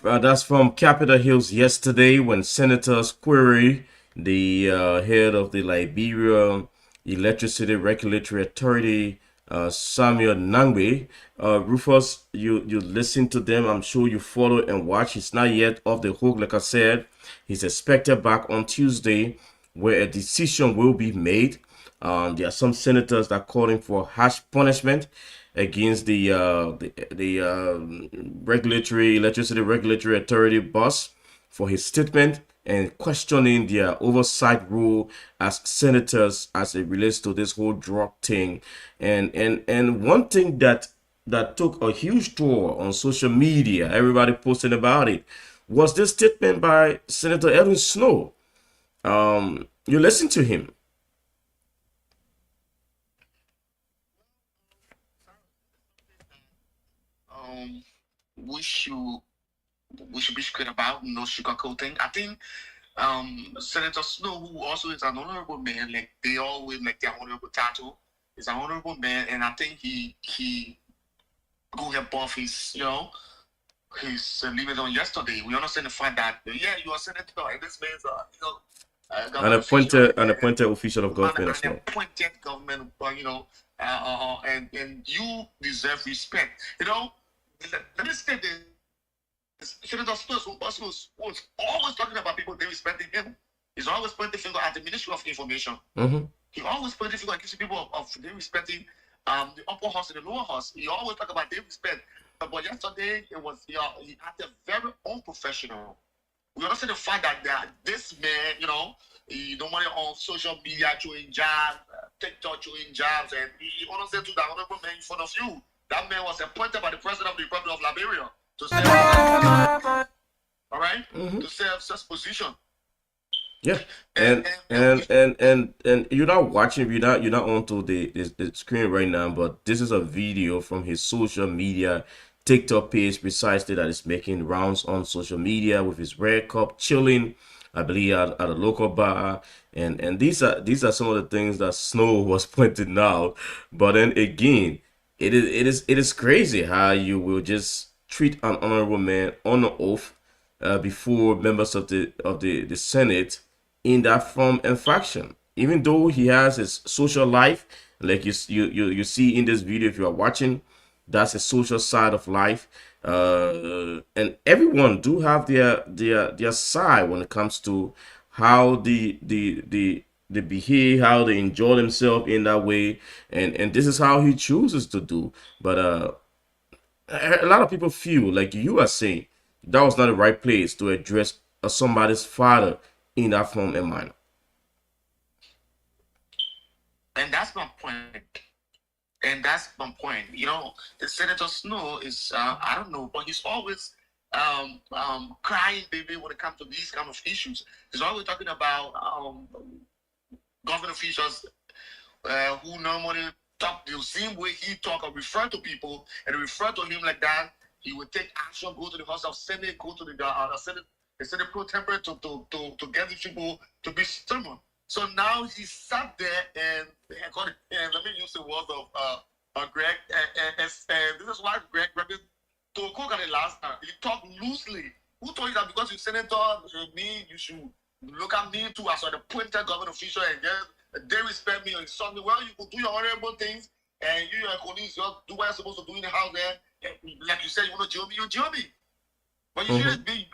And that's from Capitol Hills yesterday, when senators query the head of the Liberia Electricity Regulatory Authority, Samuel Nangbe. Rufus, you listen to them. I'm sure you follow and watch. He's not yet off the hook. Like I said, he's expected back on Tuesday, where a decision will be made. There are some senators that are calling for harsh punishment against the Electricity Regulatory Authority boss for his statement, and questioning their oversight role as senators as it relates to this whole drug thing. And one thing that took a huge toll on social media, everybody posting about it, was this statement by Senator Edwin Snow. You listen to him. We should be straight about, no sugarcoating. I think Senator Snow, who also is an honorable man, like they always make their honorable title, is an honorable man, and I think he go above his, his limit on yesterday. We understand the fact that you are senator, and this man's an appointed official of government as well. An appointed government, and you deserve respect. Let me say this. Senator Spurs was always talking about people they respecting him. He's always pointing the finger at the Ministry of Information. Mm-hmm. He always pointing the finger at people of they respecting the upper house and the lower house. He always talk about they respect. But yesterday he acted very unprofessional. We understand the fact that this man, he don't want it on social media throwing jabs, TikTok throwing jabs, and he understand to that honorable man in front of you. That man was appointed by the President of the Republic of Liberia to serve, all right, to serve such position. Yeah, and you're not watching, you're not onto the screen right now, but this is a video from his social media TikTok page precisely that is making rounds on social media with his red cup chilling, I believe at a local bar, and these are some of the things that Snow was pointing out. But then again, it is crazy how you will just treat an honorable man on an oath before members of the Senate in that form and faction. Even though he has his social life, like you see in this video, if you are watching, that's a social side of life. And everyone do have their side when it comes to how they behave, how they enjoy themselves in that way, and this is how he chooses to do. But a lot of people feel like you are saying that was not the right place to address somebody's father in that form and manner. And that's my point. And that's my point. You know, Senator Snow is, I don't know, but he's always crying, baby, when it comes to these kind of issues. He's always talking about government officials who normally talk the same way he talk or refer to people, and refer to him like that. He would take action, go to the House of Senate, go to the Senate pro tempore to get these people to be stubborn. So now he sat there and let me use the words of Greg. This is why Greg told Cook at the last time. He talked loosely. Who told you that because you're senator, you should look at me too as an appointed government official and they respect me or something? Well, you could do your honorable things and you and your colleagues do what you're supposed to do in the house there. Like you said, you want to jail me, you jail me. But you shouldn't be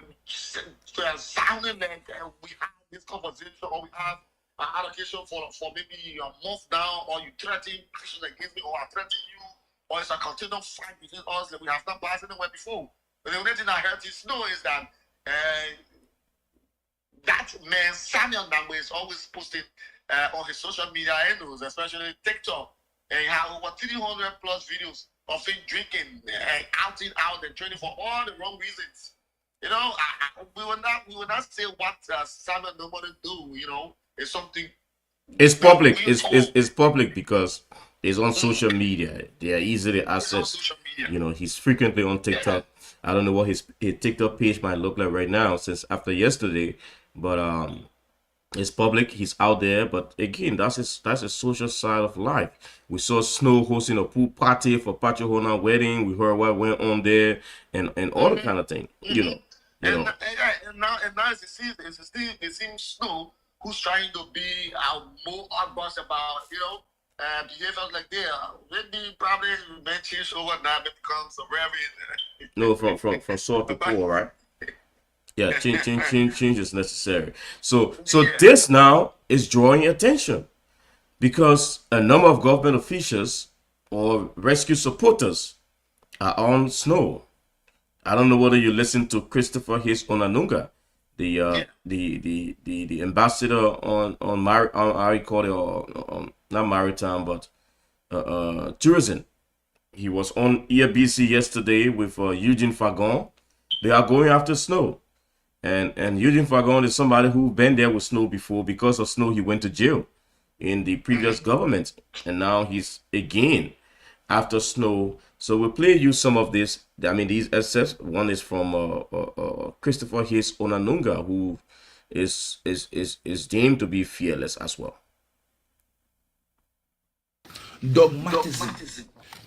sounding like we have this conversation or we have an allocation for maybe a month now, or you threaten actions against me, or I threaten you, or it's a continual fight between us that we have not passed anywhere before. But the only thing I heard is know is that that man, Samuel Nangwe, is always posting on his social media handles, especially TikTok, and have over 300 plus videos of him drinking, outing out and training for all the wrong reasons. You know, we will not say what Samuel nobody do. You know, it's something. It's public. It's public because it's on social media. They are easily accessed. You know, he's frequently on TikTok. I don't know what his TikTok page might look like right now since after yesterday, but it's public. He's out there, but again, that's a social side of life. We saw Snow hosting a pool party for Pacho Hona wedding. We heard what went on there and all the kind of thing. You know. And now it seems Snow who's trying to be more outburst about behaviors like that. Maybe probably may change overnight, it becomes a very no from sort to poor, right? Yeah, change is necessary. So this now is drawing attention because a number of government officials or rescue supporters are on Snow. I don't know whether you listen to Christopher Hayes Onanunga, the ambassador on not maritime but tourism. He was on EABC yesterday with Eugene Fagon. They are going after Snow. And Eugene Fagon is somebody who been there with Snow before. Because of Snow, he went to jail in the previous government. And now he's again after Snow. So we'll play you some of this. I mean, these excerpts. One is from Christopher Hayes Onanunga, who is deemed to be fearless as well. Dogmatism,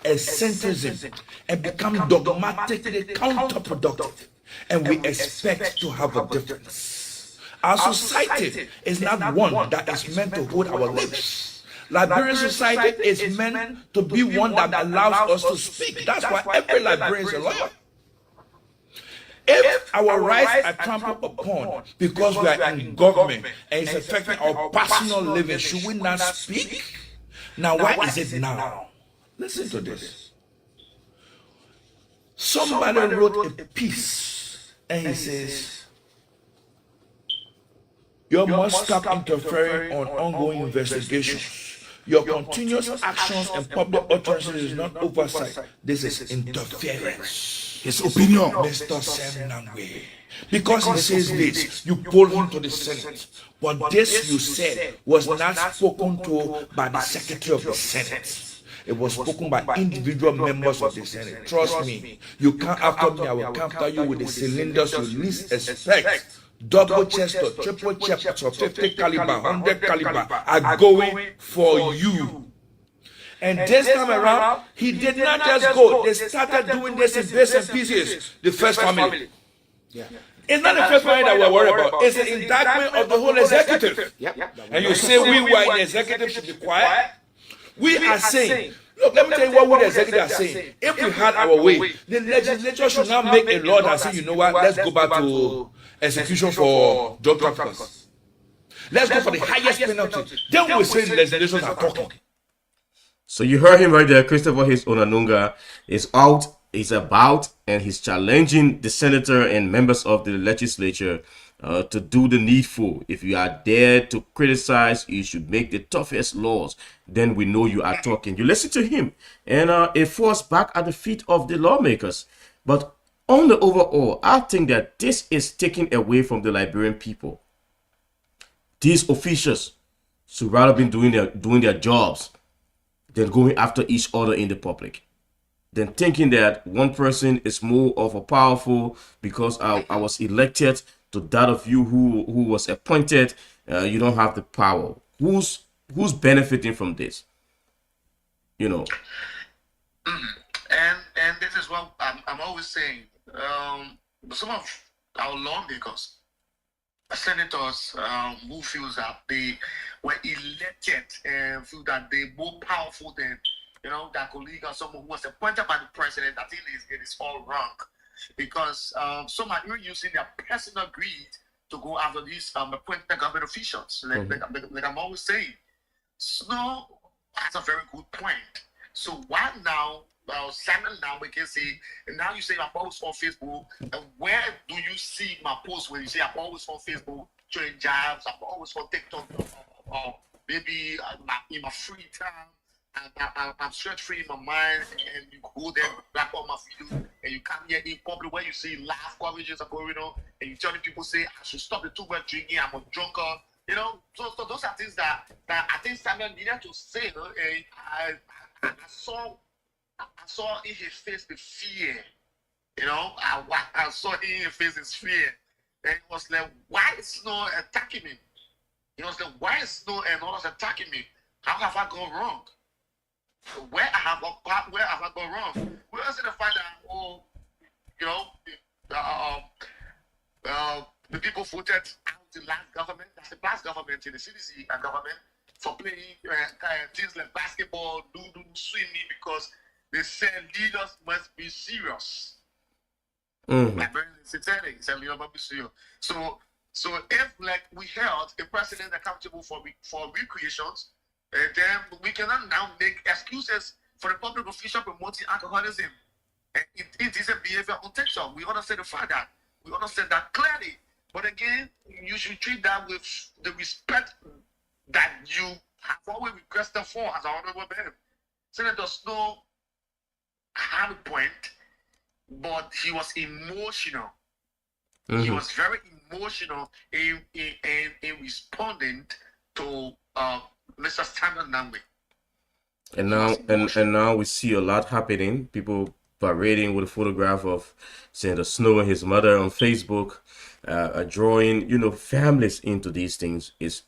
eccentricism, and become dogmatically counterproductive. And we expect to have a difference. Our society is not one that is meant to hold our lips. Liberian society is meant to be one that allows us to speak. That's why every Liberian is a lawyer. If our rights are trampled upon because we are in government and it's affecting our personal living, should we not speak? Now, why is it now? Listen to this. Somebody wrote a piece and he says, you must stop interfering on ongoing investigations. Your continuous actions and public utterances is not oversight. This is interference. His opinion, Mr. Sam Nangwe. Because he says this, you pull him to the Senate. But this you said was not spoken to by the Secretary of the Senate. It was spoken by individual members of the Senate. Trust me, you come after me, I will come after you with the cylinders you least expect. Double chest or triple chest or 50 caliber, 100 caliber are going for you. And this time around, he did not just go. They started doing this in bits and pieces. The first family. It's not the first family that we're worried about. It's the indictment of the whole executive. And you say we who are in the executive should be quiet. We are saying, look, let me tell you what we the executive are saying. If we had our way, the legislature should now make a law that says, you know what, let's go back to execution for drug traffickers. Let's go for the highest penalty. Then we'll say the legislation are talking. So you heard him right there. Christopher Hayes Onanunga is out, he's about, and he's challenging the senator and members of the legislature to do the needful. If you are there to criticize, you should make the toughest laws. Then we know you are talking. You listen to him, and it falls back at the feet of the lawmakers. But on the overall, I think that this is taken away from the Liberian people. These officials should rather be doing their jobs than going after each other in the public, than thinking that one person is more of a powerful because I was elected to that of you who was appointed. You don't have the power. Who's benefiting from this? You know. And this is what I'm always saying. Some of our lawmakers, senators who feel that they were elected and feel that they're more powerful than, you know, their colleague or someone who was appointed by the president. I think it is all wrong, because some are using their personal greed to go after these appointed government officials. Like I'm always saying, Snow has a very good point. So why now? Simon now we can say, and now you say I post on Facebook. And where do you see my post when you say I always on Facebook showing jobs? I'm always on TikTok, or maybe in my free time, I'm stress free in my mind, and you go there, black on my videos, and you come here in public where you see live coverages are going on, and you telling people say I should stop the too much drinking, I'm a drunker. You know, so those are things that I think Samuel needed to say. You know? And I saw in his face the fear. You know, I saw in his face his fear. And it was like, why is Snow attacking me? It was like, why is Snow and others attacking me? How have I gone wrong? Where have I gone wrong? We're also to find out, oh, you know, the people voted out the last government, that's the past government in the CDC government, for playing things like basketball, swimming, because they said leaders must be serious. Like very satanic, said leaders must be serious. So if like we held a president accountable for recreations, then we cannot now make excuses for the public official promoting alcoholism and indecent behavior on TikTok. We understand the fact that we understand that clearly. But again, you should treat that with the respect that you have always requested for as an honorable man. Senator Snow had a point, but he was emotional. He was very emotional in responding to Mr. Samuel Nangwe. And now we see a lot happening. People parading with a photograph of Senator Snow and his mother on Facebook, drawing, you know, families into these things is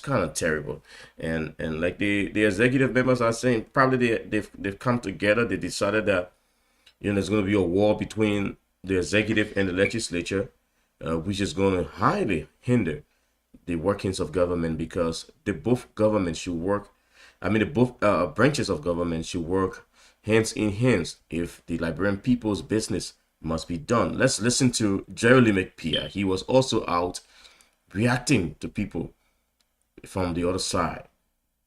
kind of terrible. And like the executive members are saying, probably they've come together. They decided that, you know, there's going to be a war between the executive and the legislature, which is going to highly hinder the workings of government, because the both governments should work. I mean, the both branches of government should work hands in hands if the Liberian people's business must be done. Let's listen to Jerry McPeer. He was also out reacting to people from the other side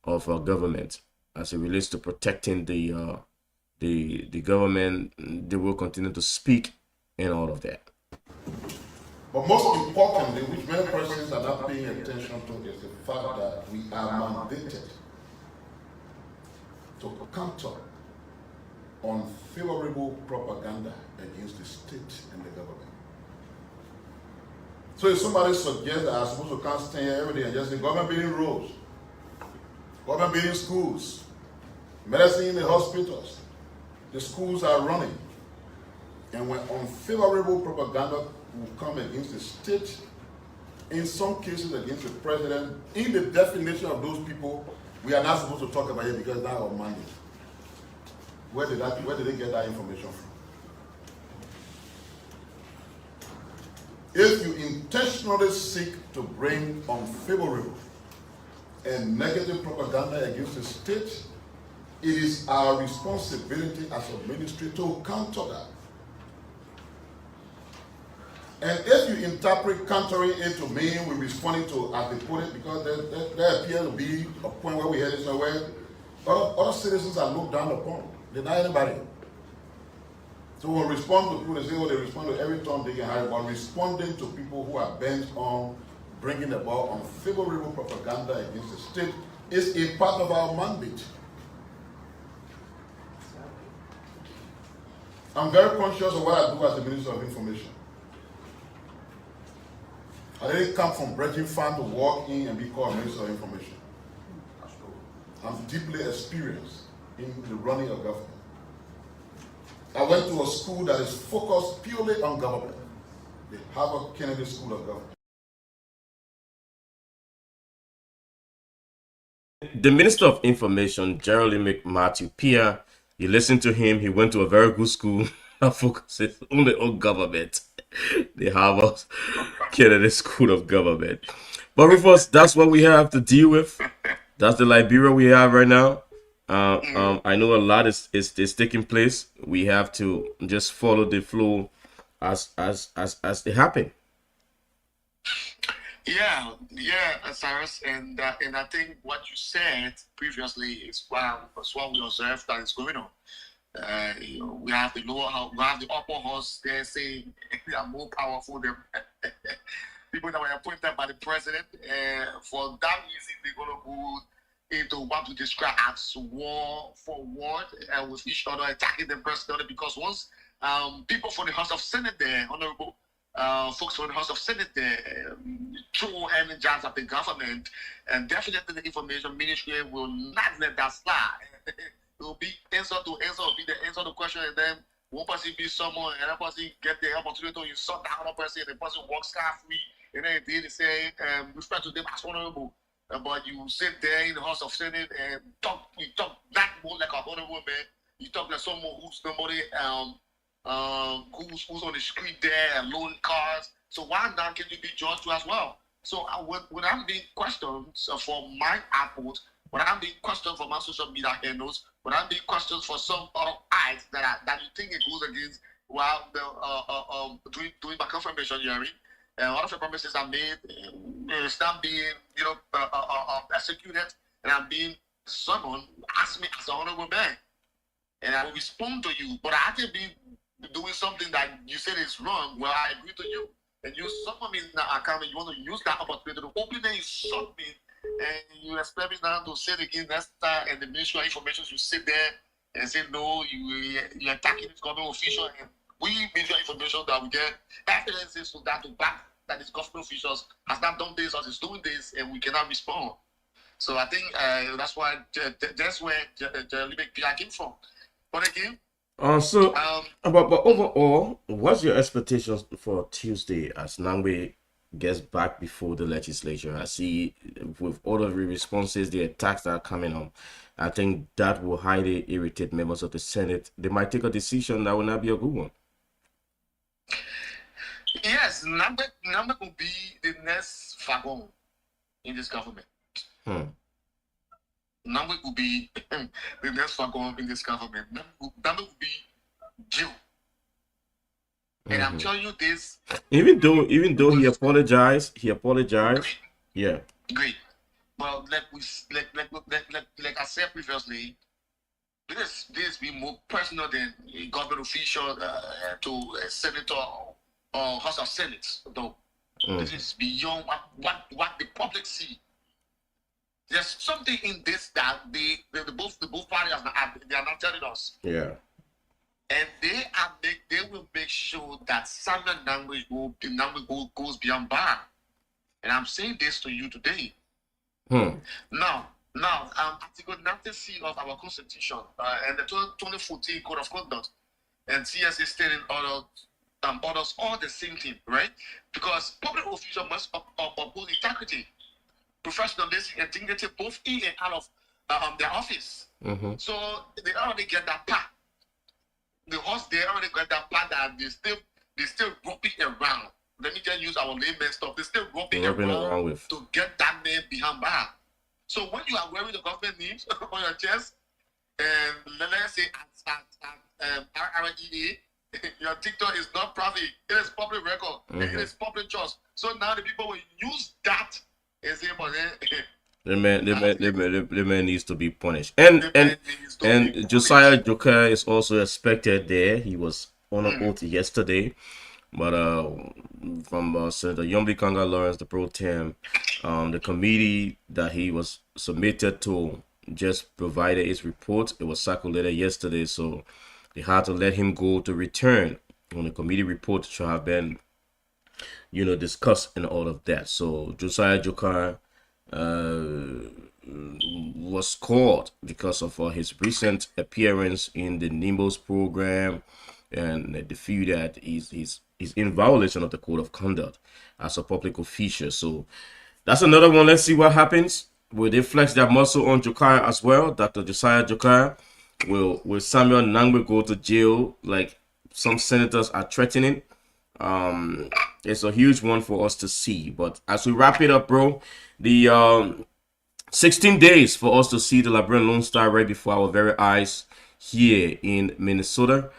of our government as it relates to protecting the government. They will continue to speak and all of that. But most importantly, which many persons are not paying attention to, is the fact that we are mandated to counter unfavorable propaganda against the state and the government. So if somebody suggests that I'm supposed to come stand here every day and just say, government building roads, government building schools, medicine in the hospitals, the schools are running, and when unfavorable propaganda will come against the state, in some cases against the president, in the definition of those people, we are not supposed to talk about it because that's our mandate. Where did they get that information from? If you intentionally seek to bring unfavorable and negative propaganda against the state, it is our responsibility as a ministry to counter that. And if you interpret countering it to mean we're responding to, as they put it, because there appears to be a point where we head it somewhere, other citizens are looked down upon. They're not anybody. So when we respond to people, they say, oh, they respond to every Tom, Dick, and Harry, but responding to people who are bent on bringing about unfavorable propaganda against the state is a part of our mandate. I'm very conscious of what I do as the Minister of Information. I didn't come from Brechin Farm to walk in and be called Minister of Information. I'm deeply experienced in the running of government. I went to a school that is focused purely on government, the Harvard Kennedy School of Government. The Minister of Information, Geraldine McMatthew Pierre, you listen to him, he went to a very good school that focuses only on government. The Harvard Kennedy School of Government. But Rufus, that's what we have to deal with. That's the Liberia we have right now. I know a lot is taking place. We have to just follow the flow as it happened. Yeah, Cyrus, and I think what you said previously is what we observed that is going on. We have the upper house there saying they are more powerful than people that were appointed by the president. For that reason, they're going to go into what we describe as war for war with each other, attacking them personally. Because once people from the House of Senate there, honorable folks from the House of Senate there, throw energies at the government, and definitely the information ministry will not let that slide. It will be answer to answer, will be the answer to the question, and then one person be someone, and another person get the opportunity to insult the other person, and the person walks scot-free, and then they say, respect to them as honorable. But you sit there in the House of Senate and you talk that more like a honorable man. You talk like someone who's somebody who's on the street there and loaning cars. So why not can you be judged as well? So when I'm being questioned for my output, when I'm being questioned for my social media handles, when I'm being questioned for some other acts that you think it goes against while doing my confirmation hearing, and a lot of the promises I made is not being executed, and I'm being someone ask me as an honorable man, and I will respond to you. But I can be doing something that you said is wrong. Well, I agree to you, and you summon me in that account, and you want to use that opportunity to open and insult me, and you expect me now to say it again next time, and the Ministry of Information you sit there and say no, you're attacking this government official, and we Ministry of Information that we get evidences to that to back that this government officials has not done this or is doing this, and we cannot respond. So I think that's why that's where Liberia came from. But again, but overall, what's your expectations for Tuesday as Nangwe gets back before the legislature? I see with all of the responses, the attacks that are coming on, I think that will highly irritate members of the Senate. They might take a decision that will not be a good one. Yes, Nangwe will be the next Fagon in this government. Nangwe will be the next Fagon in this government. Nangwe will be Jew. And I'm telling you this. Even though he apologized. Yeah. Great. Well, like I said previously, this be more personal than a government official to a senator or House of Senate. Though this is beyond what the public see. There's something in this that both parties they are not telling us. Yeah. and they will make sure that Samuel Nangwe goes beyond bar. And I'm saying this to you today. Now, Article 90C of our Constitution and the 2014 Code of Conduct and CSA stating orders all the same thing, right? Because public officials must uphold integrity, professionalism, and dignity both in and out of their office. So they already get that part. The horse they already got that part that they still roping around. Let me just use our layman stuff. They're still roping around with to get that name behind bar. So when you are wearing the government names on your chest, and let's say at RREA, your TikTok is not private. It is public record. It is public trust. So now the people will use that and say, but the man needs to be punished. And Josiah Joker is also expected there. He was on an oath yesterday. But from Senator Yombi Kanga Lawrence, the pro tem, the committee that he was submitted to just provided his report. It was circulated yesterday, so they had to let him go to return on the committee report should have been, discussed and all of that. So Josiah Joker was called because of his recent appearance in the Nimbos program and the view that he's in violation of the code of conduct as a public official. So that's another one. Let's see what happens. Will they flex their muscle on Jokai as well? Dr. Josiah Jokai? Will Samuel Nangwe go to jail like some senators are threatening? It's a huge one for us to see. But as we wrap it up, bro, the 16 days for us to see the Liberian Lone Star right before our very eyes here in Minnesota.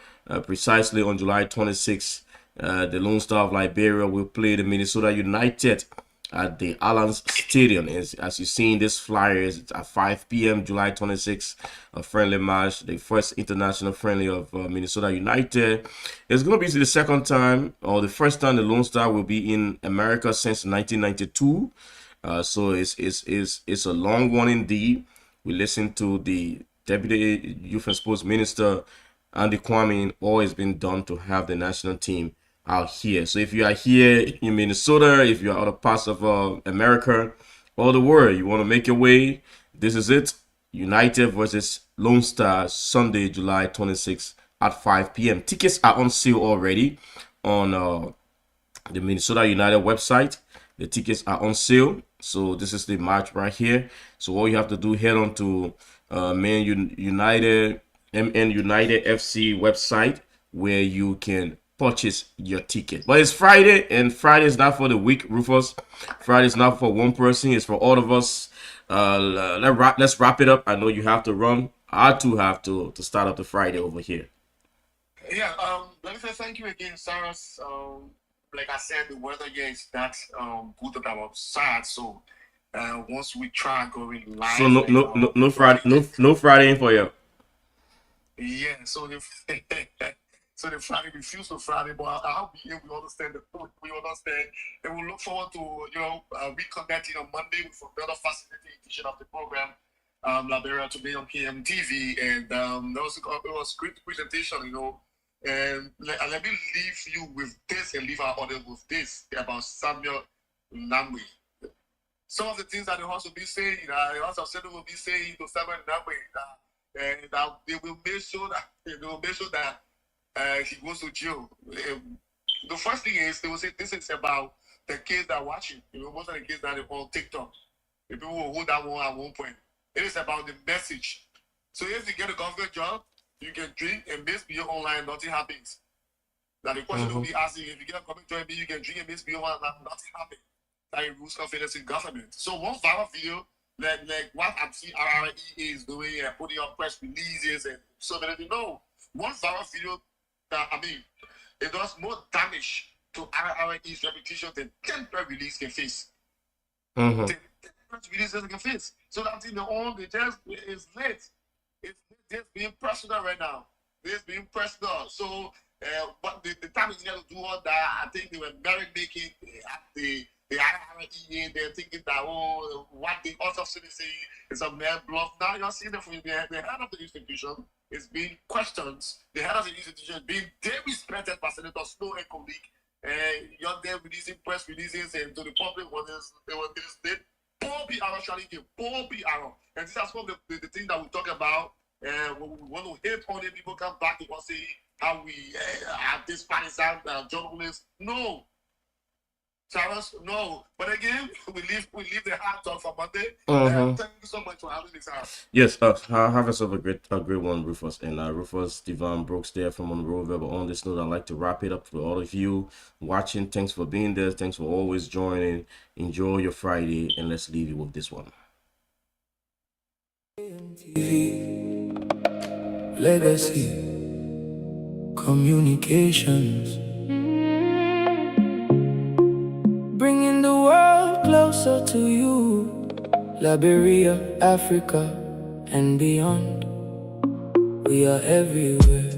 Precisely on July 26th, the Lone Star of Liberia will play the Minnesota United at the Allianz Stadium. As you see in this flyer, it's at 5 p.m. July 26th, a friendly match, the first international friendly of Minnesota United. It's going to be the second time, or the first time the Lone Star will be in America since 1992. So it's a long one indeed. We listened to the Deputy Youth and Sports Minister, Andy Kwame. All has been done to have the national team out here. So if you are here in Minnesota, if you are other parts of America or the world, you want to make your way, this is it. United versus Lone Star, Sunday, July 26th at 5 p.m. Tickets are on sale already on the Minnesota United website. The tickets are on sale. So this is the match right here. So all you have to do, head on to MN United FC website where you can purchase your ticket. But it's Friday, and Friday is not for the weak, Rufus. Friday is not for one person, it's for all of us. Let's wrap it up. I know you have to run. I too have to start up the Friday over here. Yeah, let me say thank you again, Cyrus. Like I said, the weather here is not good that I'm outside, so once we try going live. So no Friday in for you. Yeah, so the Friday refused to Friday, but I'll be here. We understand, and we look forward to reconnecting on Monday with another fascinating edition of the program, Liberia Today on KMTV, and it was a great presentation, and let me leave you with this and leave our audience with this about Samuel Nangwe. Some of the things that the host will be saying, the host of Senate will be saying to Samuel Nangwe, and they will make sure that he goes to jail. The first thing is they will say this is about the kids that are watching. Most of the kids that are on TikTok, the people will hold that one at one point. It is about the message. So if you get a government job, you can drink and misbehave online, nothing happens. Now the question will be asking, if you get a government job, you can drink and misbehave online, nothing happens. That rules confidence in government. So one viral video, like what I'm seeing RREA is doing and putting up press releases and so many. No, one viral video that it does more damage to RREA's reputation than 10 press releases can face. 10 press releases can face. So that's in the own. They just it's late. It's just being personal right now. It's being personal. So, but the time is here to do all that. I think they were very making at the IREA. They're thinking that what the author is saying is a mere bluff. Now you're seeing it from the head of the institution. is being questioned. The head of the institution is being disrespected by Senator Snow and colleague. Young them releasing press releases and to the public when they were this poor PR actually came, poor PR. And this is one of the things that we talk about. When we want to hate on it, people come back to us say how we have this partisan journalists. No. Charles, no. But again, we leave the hard talk for Monday. Thank you so much for having this house. Yes, have yourself a great one, Rufus. And Rufus Devon Brooks there from Monroeville. But on this note, I'd like to wrap it up for all of you watching. Thanks for being there. Thanks for always joining. Enjoy your Friday, and let's leave you with this one. KMTV, Legacy, Communications, bringing the world closer to you. Liberia, Africa, and beyond. We are everywhere.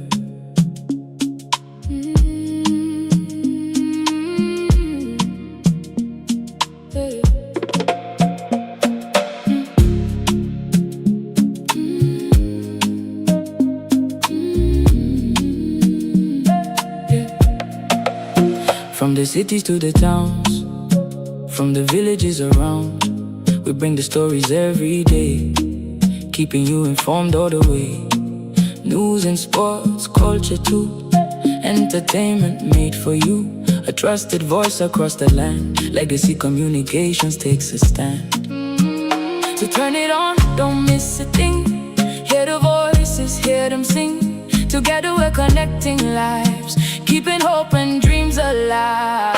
From the cities to the towns, from the villages around, we bring the stories every day, keeping you informed all the way. News and sports, culture too, entertainment made for you. A trusted voice across the land. Legacy Communications takes a stand. So turn it on, don't miss a thing. Hear the voices, hear them sing. Together we're connecting lives, keeping hope and dreams alive.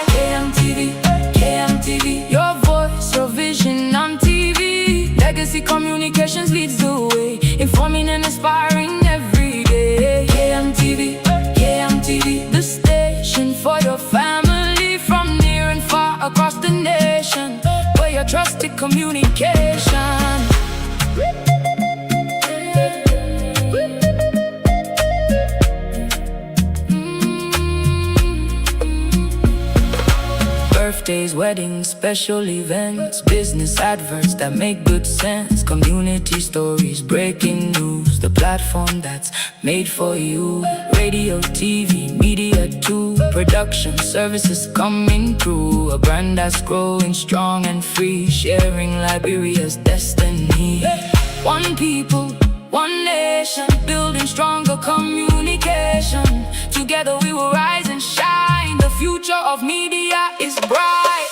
KMTV, KMTV, your voice, your vision on TV. Legacy Communications leads the way, informing and inspiring every day. KMTV, KMTV, the station for your family, from near and far across the nation, for your trusted communication. Birthdays, weddings, special events, business adverts that make good sense, community stories, breaking news, the platform that's made for you. Radio, TV, media too, production services coming through. A brand that's growing strong and free, sharing Liberia's destiny. One people, one nation, building stronger communication. Together we will rise and shine. The future of media is bright.